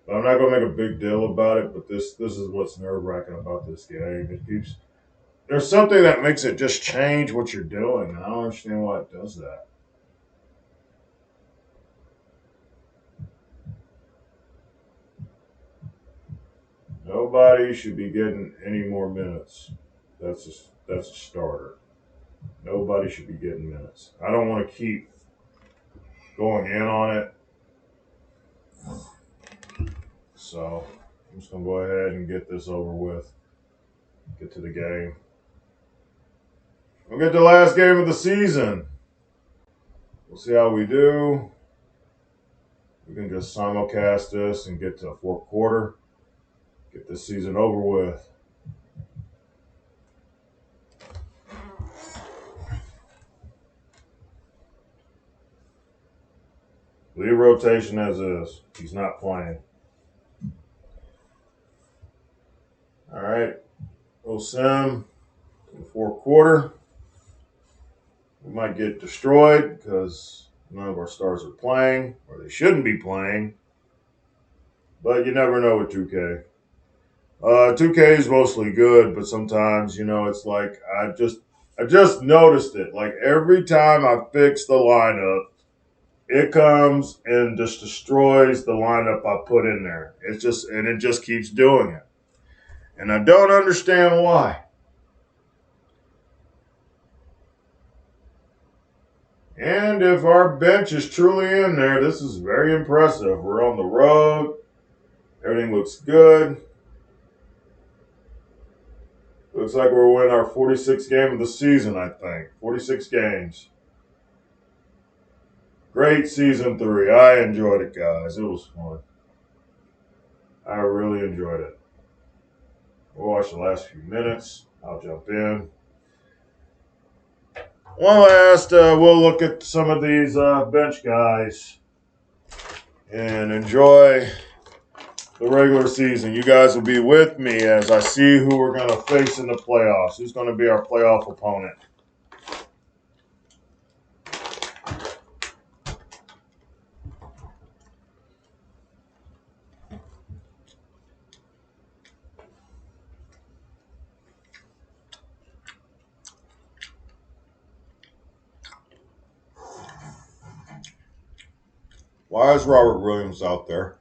But I'm not gonna make a big deal about it. But this is what's nerve wracking about this game. It keeps there's something that makes it just change what you're doing. I don't understand why it does that. Nobody should be getting any more minutes. That's a starter. Nobody should be getting minutes. I don't want to keep going in on it. So I'm just gonna go ahead and get this over with. Get to the game. We'll get the last game of the season. We'll see how we do. We can just simulcast this and get to the fourth quarter. Get this season over with. Leave rotation as is. He's not playing. All right. We'll sim to the fourth quarter. We might get destroyed because none of our stars are playing, or they shouldn't be playing. But you never know with 2K. 2K is mostly good, but sometimes, it's like I just noticed it. Like every time I fix the lineup, it comes and just destroys the lineup I put in there. It just keeps doing it. And I don't understand why. And if our bench is truly in there, this is very impressive. We're on the road. Everything looks good. Looks like we're winning our 46th game of the season, I think. 46 games. Great season 3. I enjoyed it, guys. It was fun. I really enjoyed it. We'll watch the last few minutes. I'll jump in. We'll look at some of these bench guys and enjoy the regular season. You guys will be with me as I see who we're going to face in the playoffs. Who's going to be our playoff opponent? Why is Robert Williams out there?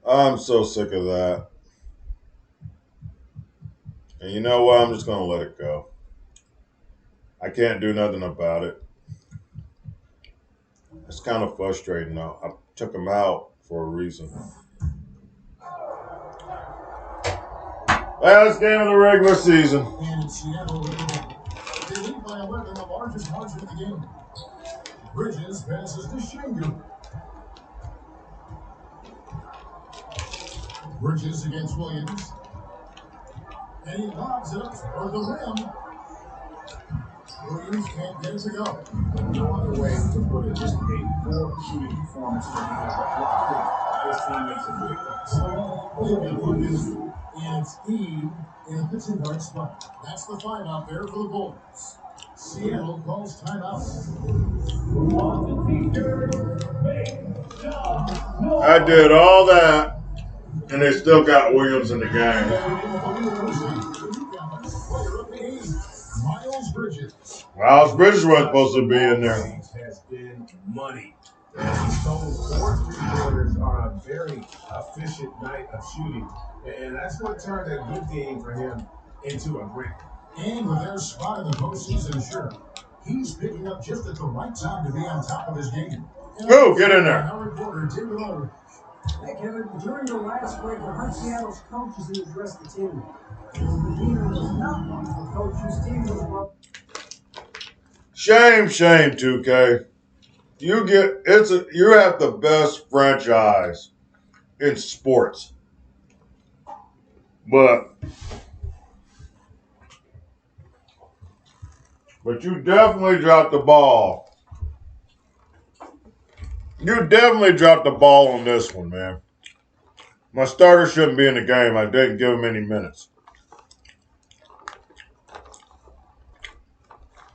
I'm so sick of that. And you know what? I'm just going to let it go. I can't do nothing about it. It's kind of frustrating though. I took him out for a reason. Last game of the regular season. And Seattle, they lead by 11, the largest margin of the game. Bridges passes to Shingu. Bridges against Williams. And he lobs it up for the rim. Williams can't get it to go. No other way to put it. Just a poor shooting performance for him. His teammates have picked up. And it's Eve in a pitching guard spot. That's the 5 out there for the Bulls. Seattle calls timeout. I did all that, and they still got Williams in the game. Miles Bridges wasn't supposed to be in there. Has been money. And he's told 4 3-pointers on a very efficient night of shooting. And that's what turned a good game for him into a great. And with their spot in the postseason, sure, he's picking up just at the right time to be on top of his game. Go, get in there. Our reporter, derail. Hey, Kevin, during the last break, I heard Seattle's coaches address the team. The demeanor was not one of the coaches' team was well. Shame, 2K. You have the best franchise in sports. But you definitely dropped the ball. You definitely dropped the ball on this one, man. My starter shouldn't be in the game. I didn't give him any minutes.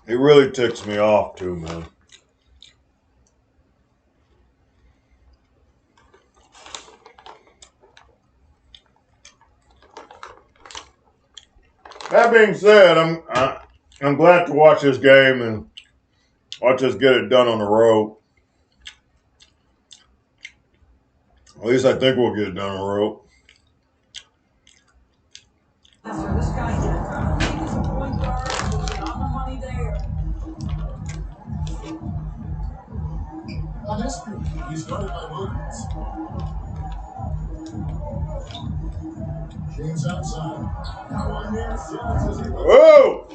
It really ticks me off too, man. That being said, I'm glad to watch this game and watch us get it done on the road. At least I think we'll get it done on the road. This guy he's a point guard, on the money there. On this group, he's guarded by Williams. James outside. Now on there, Whoa!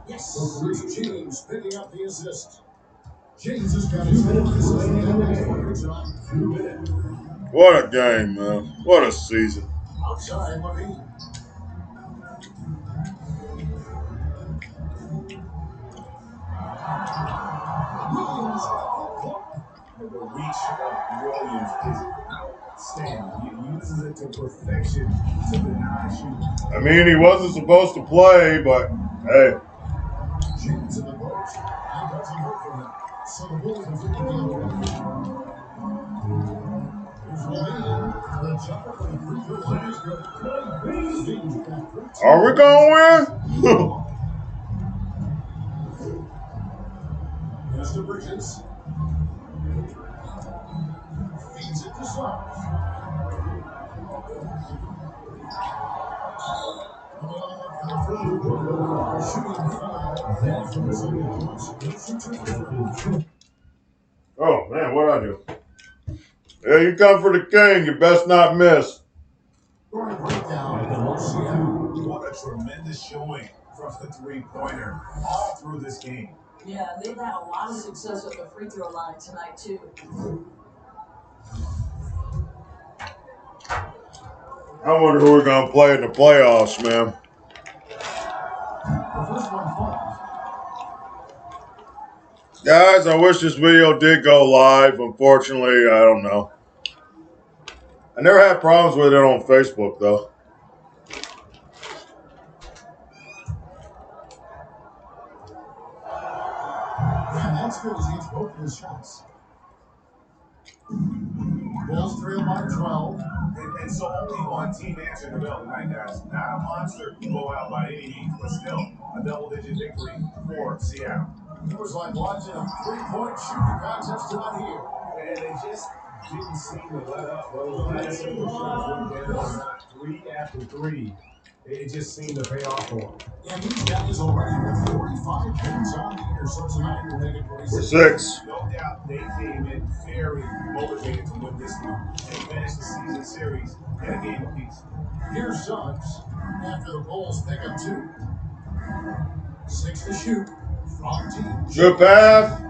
Yes, so Bruce James picking up the assist. James has got his 4th assist on 2 minutes. What a game, man. What a season. Outside, Levine. Williams. The reach of Williams is outstanding. He uses it to perfection to deny shooting. I mean, he wasn't supposed to play, but hey. James in the post. He doesn't work for him. So the Bulls have taken the other way. Here's Levine. The jumper from the free throw line is good. Are we going to win? Here's to Bridges. Feeds it to Slump. Oh, man, what'd I do? Yeah, you come for the king. You best not miss. What a tremendous showing from the three-pointer all through this game. Yeah, they've had a lot of success at the free throw line tonight, too. I wonder who we're going to play in the playoffs, man. Guys, I wish this video did go live. Unfortunately, I don't know. I never had problems with it on Facebook, though. And that's good as he hits both of his shots. Bulls trail by 12. And so only one team answered the bell tonight, guys. Not a monster blowout by any means, but still a double-digit victory for Seattle. It was like watching a three-point shooting contest tonight here. And they just didn't seem to let up. Well, three after three. It just seemed to pay off for him. And these guys already with 45 points on the year, so tonight will make it 46. 6. No doubt they came in very motivated to win this one and finish the season series in a game apiece. Here's Suggs after the Bulls pick up 2. 6 to shoot from team. Good pass.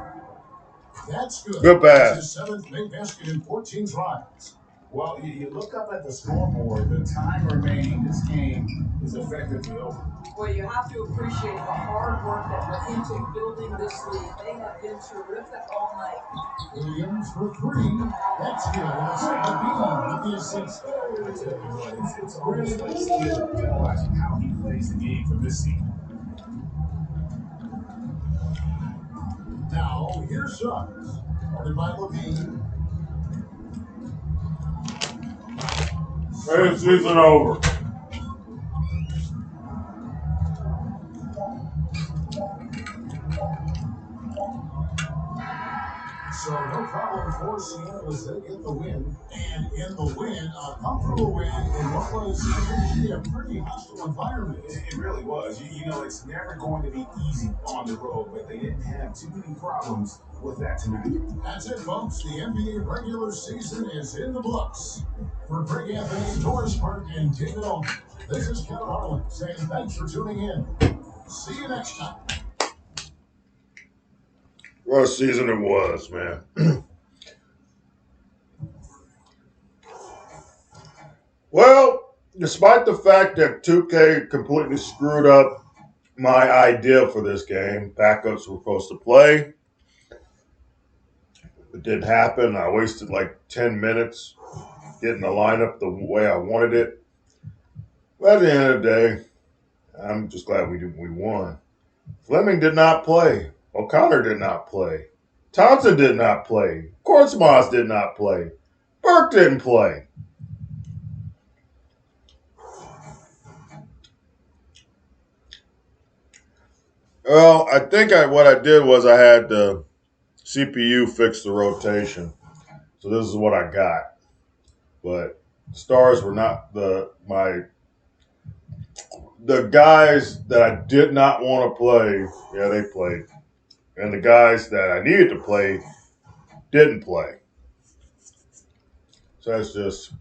That's good. Good pass. His 7th big basket in 14 tries. Well, you look up at the scoreboard, the time remaining, this game is effectively over. Well, you have to appreciate the hard work that went into building this league. They have been terrific all night. Williams for 3. That's good. That's the beat with the assist. It's almost like skill watching how he plays the game from this season. So here's Suggs. Started by Levine. Hey, season over. So no problem for Seattle as they get the win. And in the win, a comfortable win in what was usually a pretty hostile environment. It really was. You know, it's never going to be easy on the road, but they didn't have too many problems with that tonight. That's it, folks. The NBA regular season is in the books. For Greg Anthony, Doris Burke, and David Owen, this is Kevin Harlan saying thanks for tuning in. See you next time. What a season it was, man. Well, despite the fact that 2K completely screwed up my idea for this game, backups were supposed to play. It didn't happen. I wasted like 10 minutes getting the lineup the way I wanted it. But at the end of the day, I'm just glad we won. Fleming did not play. O'Connor did not play. Thompson did not play. Kortzmaz did not play. Burke didn't play. Well, I think what I did was I had the CPU fix the rotation. So this is what I got. But the stars were not the guys that I did not want to play. Yeah, they played. And the guys that I needed to play didn't play. So that's just,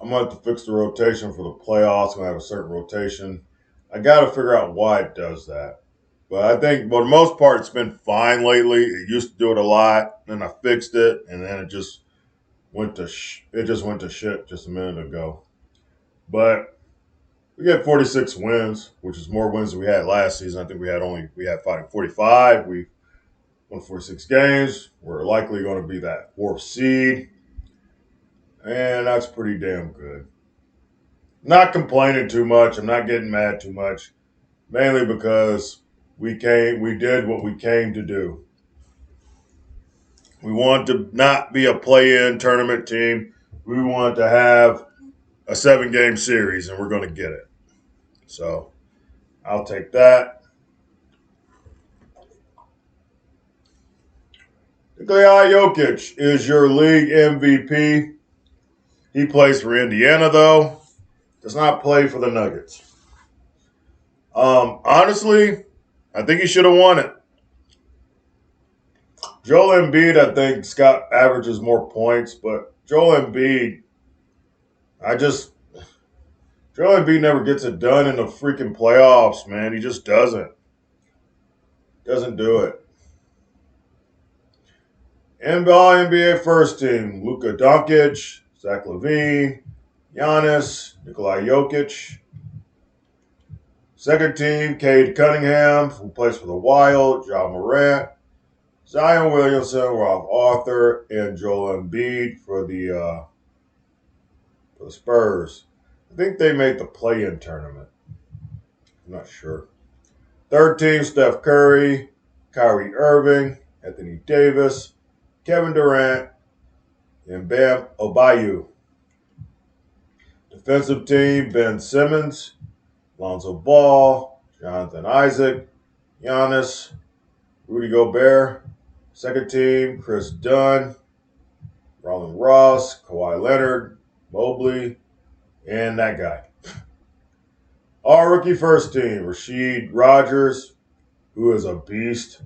I'm going to have to fix the rotation for the playoffs. I'm going to have a certain rotation. I got to figure out why it does that. But I think, for the most part, it's been fine lately. It used to do it a lot. Then I fixed it, and then it just went to shit just a minute ago. But we get 46 wins, which is more wins than we had last season. I think we had 45. We won 46 games. We're likely going to be that fourth seed. And that's pretty damn good. Not complaining too much. I'm not getting mad too much. Mainly because we did what we came to do. We want to not be a play-in tournament team. We want to have a 7-game series, and we're going to get it. So I'll take that. Nikola Jokic is your league MVP. He plays for Indiana, though. Does not play for the Nuggets. Honestly, I think he should have won it. Joel Embiid, I think, Scott averages more points, but Joel Embiid never gets it done in the freaking playoffs, man. He just doesn't. Doesn't do it. NBA first team, Luka Doncic, Zach LaVine, Giannis, Nikola Jokic. Second team, Cade Cunningham, who plays for the Wild, John Morant, Zion Williamson, Ralph Arthur, and Joel Embiid for the Spurs. I think they made the play-in tournament. I'm not sure. Third team, Steph Curry, Kyrie Irving, Anthony Davis, Kevin Durant, and Bam Adebayo. Defensive team, Ben Simmons, Lonzo Ball, Jonathan Isaac, Giannis, Rudy Gobert. Second team, Chris Dunn, Roland Ross, Kawhi Leonard, Mobley, and that guy. Our rookie first team, Rasheed Rogers, who is a beast.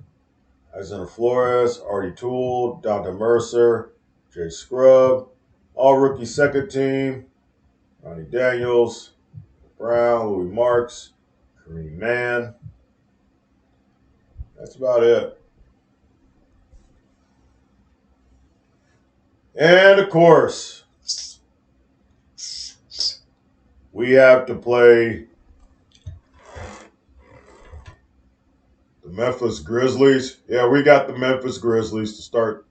Alexander Flores, Artie Toole, Dante Mercer, Jay Scrub. All rookie second team, Ronnie Daniels, Brown, Louis Marks, Kareem Mann. That's about it. And of course, we have to play the Memphis Grizzlies. Yeah, we got the Memphis Grizzlies to start.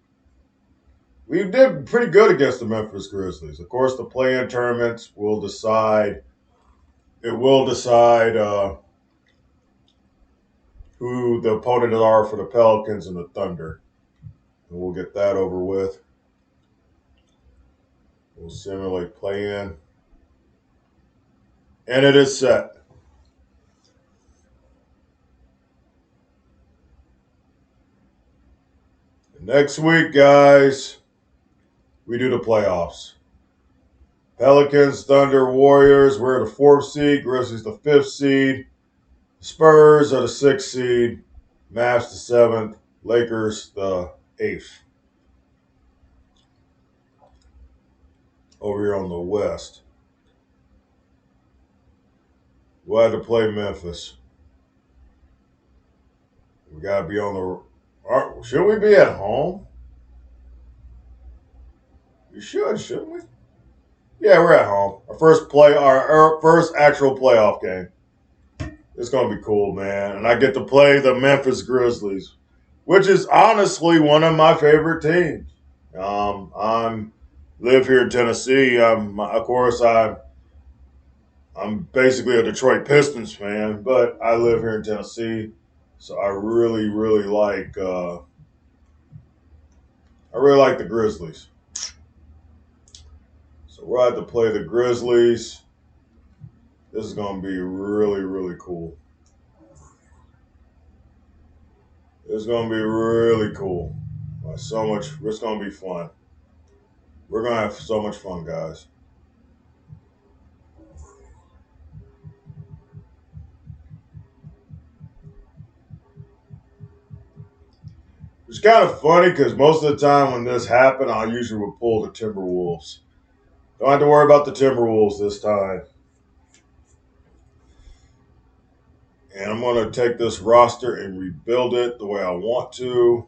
We did pretty good against the Memphis Grizzlies. Of course, the play-in tournaments will decide. It will decide who who the opponents are for the Pelicans and the Thunder. And we'll get that over with. We'll simulate play-in. And it is set. Next week, guys, we do the playoffs. Pelicans, Thunder, Warriors, we're the 4th seed. Grizzlies the 5th seed. Spurs are the 6th seed. Mavs the 7th. Lakers the 8th. Over here on the West, we'll have to play Memphis. We got to be on the... Should we be at home? We should, shouldn't we? Yeah, we're at home. Our first actual playoff game. It's going to be cool, man. And I get to play the Memphis Grizzlies, which is honestly one of my favorite teams. I'm live here in Tennessee. I'm basically a Detroit Pistons fan, but I live here in Tennessee, so I really, really like the Grizzlies. So we'll have to play the Grizzlies. This is going to be really, really cool. It's going to be really cool. It's going to be fun. We're going to have so much fun, guys. It's kind of funny because most of the time when this happened, I usually would pull the Timberwolves. Don't have to worry about the Timberwolves this time. And I'm going to take this roster and rebuild it the way I want to.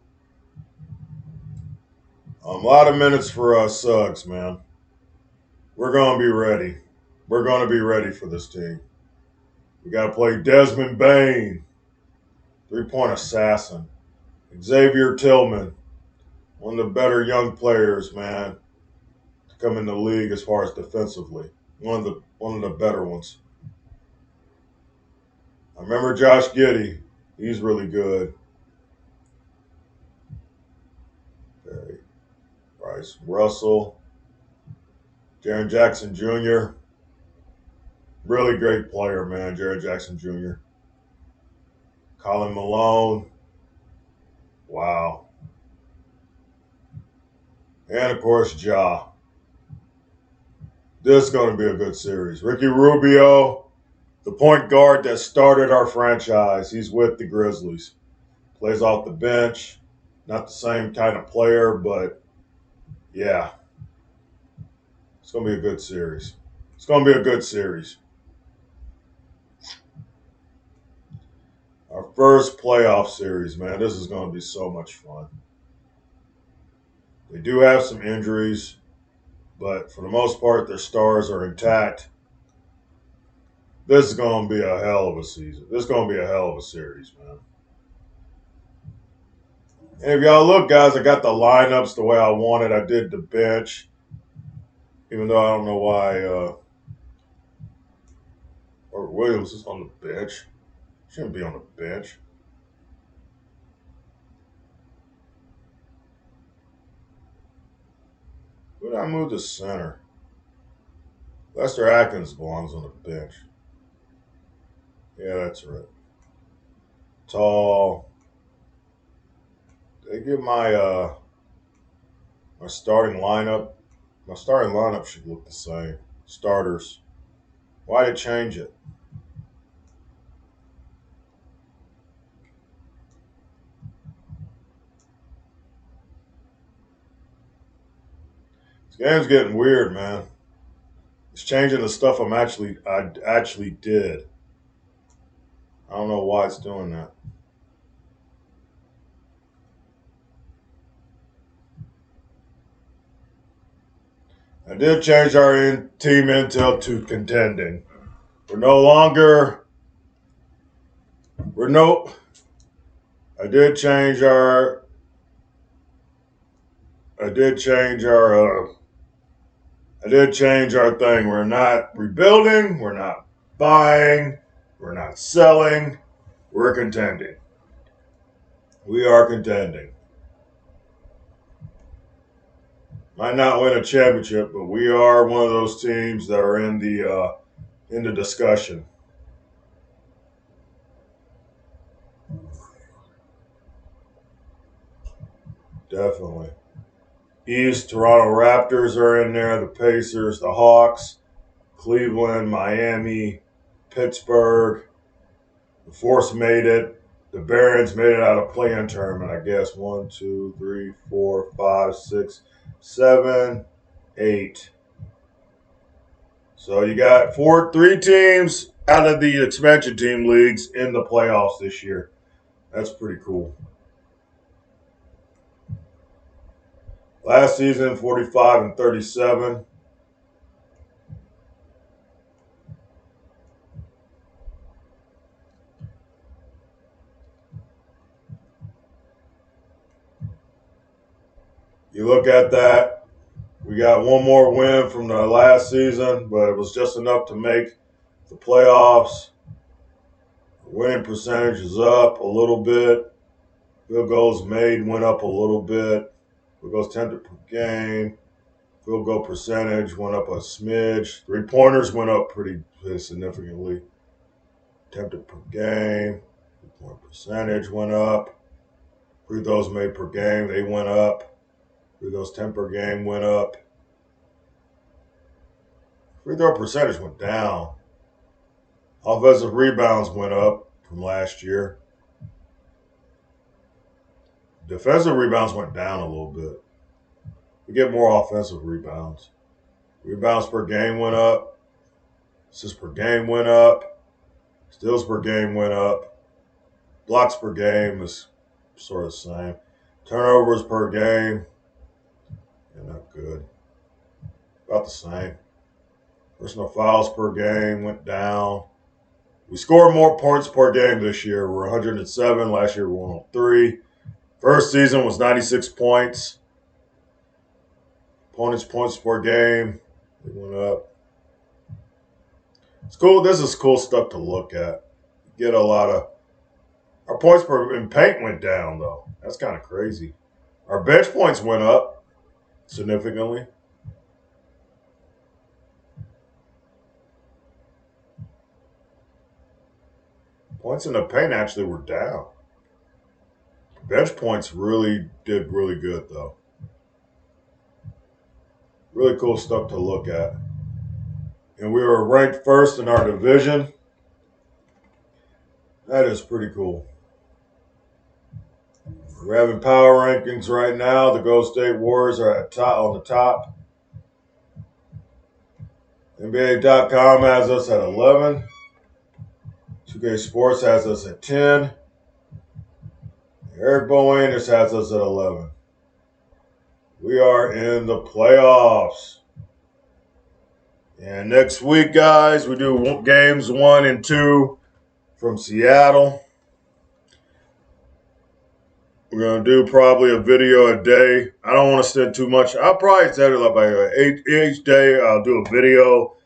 A lot of minutes for Suggs, man. We're going to be ready. We're going to be ready for this team. We got to play Desmond Bane, 3-point assassin. Xavier Tillman, one of the better young players, man, to come in the league as far as defensively. One of the better ones. I remember Josh Giddey. He's really good. Okay. Bryce Russell. Jaren Jackson Jr. Really great player, man. Jaren Jackson Jr. Colin Malone. Wow. And, of course, Ja. This is going to be a good series. Ricky Rubio, the point guard that started our franchise. He's with the Grizzlies. Plays off the bench. Not the same kind of player, but, yeah. It's going to be a good series. It's going to be a good series. Our first playoff series, man. This is going to be so much fun. They do have some injuries, but for the most part, their stars are intact. This is going to be a hell of a season. This is going to be a hell of a series, man. And if y'all look, guys, I got the lineups the way I wanted. I did the bench, even though I don't know why or Williams is on the bench. Shouldn't be on the bench. Who did I move to center? Lester Atkins belongs on the bench. Yeah, that's right. Tall. They give my my starting lineup. My starting lineup should look the same. Starters. Why did it change it? This game's getting weird, man. It's changing the stuff I actually did. I don't know why it's doing that. I did change our team intel to contending. We're no longer. We're no. I did change our. I did change our thing. We're not rebuilding. We're not buying. We're not selling. We're contending. We are contending. Might not win a championship, but we are one of those teams that are in the discussion. Definitely. East, Toronto Raptors are in there, the Pacers, the Hawks, Cleveland, Miami, Pittsburgh. The Force made it. The Barons made it out of play-in tournament, I guess. 1, 2, 3, 4, 5, 6, 7, 8. So you got three teams out of the expansion team leagues in the playoffs this year. That's pretty cool. Last season, 45 and 37. You look at that, we got one more win from the last season, but it was just enough to make the playoffs. Winning percentage is up a little bit. Field goals made went up a little bit. Field goals attempted per game. Field goal percentage went up a smidge. 3-pointers went up pretty significantly. Attempted per game. 3-point percentage went up. Free throws made per game, they went up. Free throws 10 per game went up. Free throw percentage went down. Offensive rebounds went up from last year. Defensive rebounds went down a little bit. We get more offensive rebounds. Rebounds per game went up. Assists per game went up. Steals per game went up. Blocks per game is sort of the same. Turnovers per game, yeah, not good. About the same. Personal fouls per game went down. We scored more points per game this year. We're 107. Last year we were 103. First season was 96 points. Opponents' points per game, they went up. It's cool. This is cool stuff to look at. Get a lot of. Our points per in paint went down though. That's kind of crazy. Our bench points went up significantly. Points in the paint actually were down. Bench points really did really good though. Really cool stuff to look at. And we were ranked first in our division. That is pretty cool. We're having power rankings right now. The Golden State Warriors are on the top. NBA.com has us at 11. 2K Sports has us at 10. Eric Bowanus has us at 11. We are in the playoffs. And next week, guys, we do games 1 and 2 from Seattle. We're going to do probably a video a day. I don't want to spend too much. I'll probably set it up by each day. I'll do a video.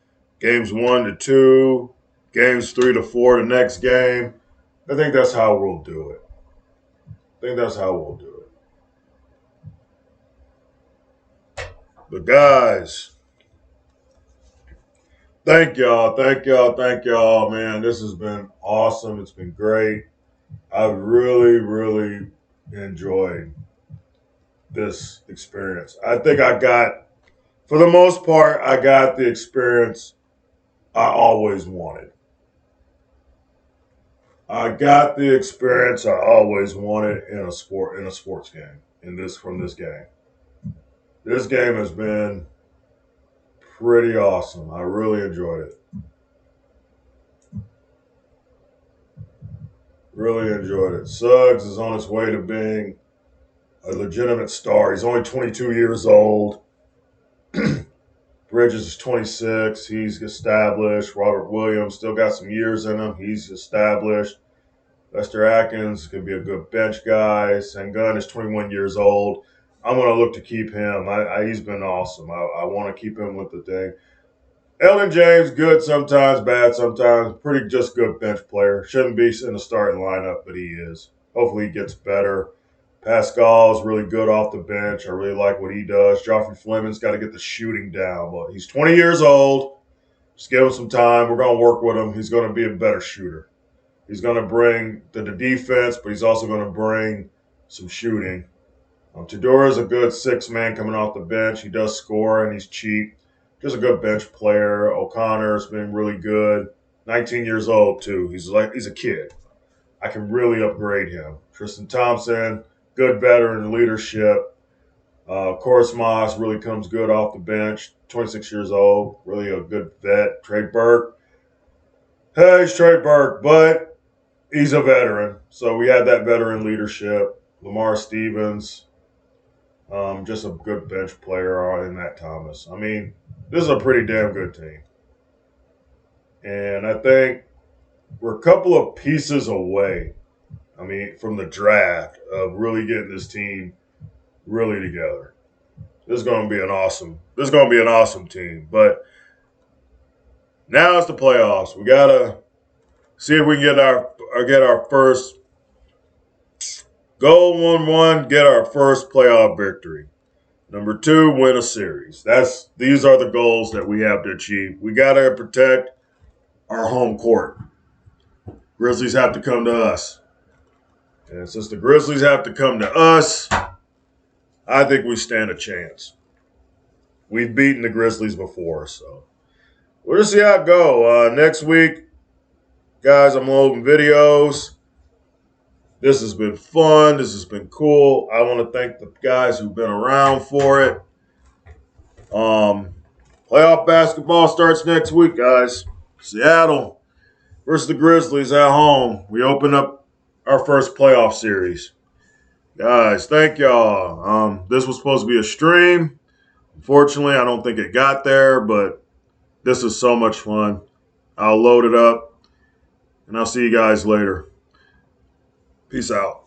Games 1 to 2. Games 3 to 4 the next game. I think that's how we'll do it. But guys, thank y'all, man. This has been awesome. It's been great. I've really enjoyed this experience. I think for the most part, I got the experience I always wanted. I got the experience I always wanted in a sports game, from this game. This game has been pretty awesome. I really enjoyed it. Really enjoyed it. Suggs is on his way to being a legitimate star. He's only 22 years old. Bridges is 26. He's established. Robert Williams still got some years in him. He's established. Lester Atkins could be a good bench guy. Sengun is 21 years old. I'm going to look to keep him. He's been awesome. I want to keep him with the thing. Elton James, good sometimes, bad sometimes. Pretty just good bench player. Shouldn't be in the starting lineup, but he is. Hopefully he gets better. Pascal is really good off the bench. I really like what he does. Joffrey Fleming's got to get the shooting down, but he's 20 years old. Just give him some time. We're going to work with him. He's going to be a better shooter. He's going to bring the defense, but he's also going to bring some shooting. Tador is a good six-man coming off the bench. He does score, and he's cheap. Just a good bench player. O'Connor's been really good. 19 years old, too. He's a kid. I can really upgrade him. Tristan Thompson, good veteran leadership. Corus Moss really comes good off the bench. 26 years old, really a good vet. Trey Burke. Hey, he's Trey Burke, but he's a veteran. So we had that veteran leadership. Lamar Stevens, just a good bench player in Matt Thomas. I mean, this is a pretty damn good team. And I think we're a couple of pieces away, from the draft of really getting this team really together. This is going to be an awesome team. But now it's the playoffs. We got to see if we can get our first go 1-1, get our first playoff victory. Number 2, win a series. These are the goals that we have to achieve. We got to protect our home court. Grizzlies have to come to us. And since the Grizzlies have to come to us, I think we stand a chance. We've beaten the Grizzlies before, so we'll just see how it goes. Next week, guys, I'm loading videos. This has been fun. This has been cool. I want to thank the guys who've been around for it. Playoff basketball starts next week, guys. Seattle versus the Grizzlies at home. We open up our first playoff series. Guys, thank y'all. This was supposed to be a stream. Unfortunately, I don't think it got there, but this is so much fun. I'll load it up, and I'll see you guys later. Peace out.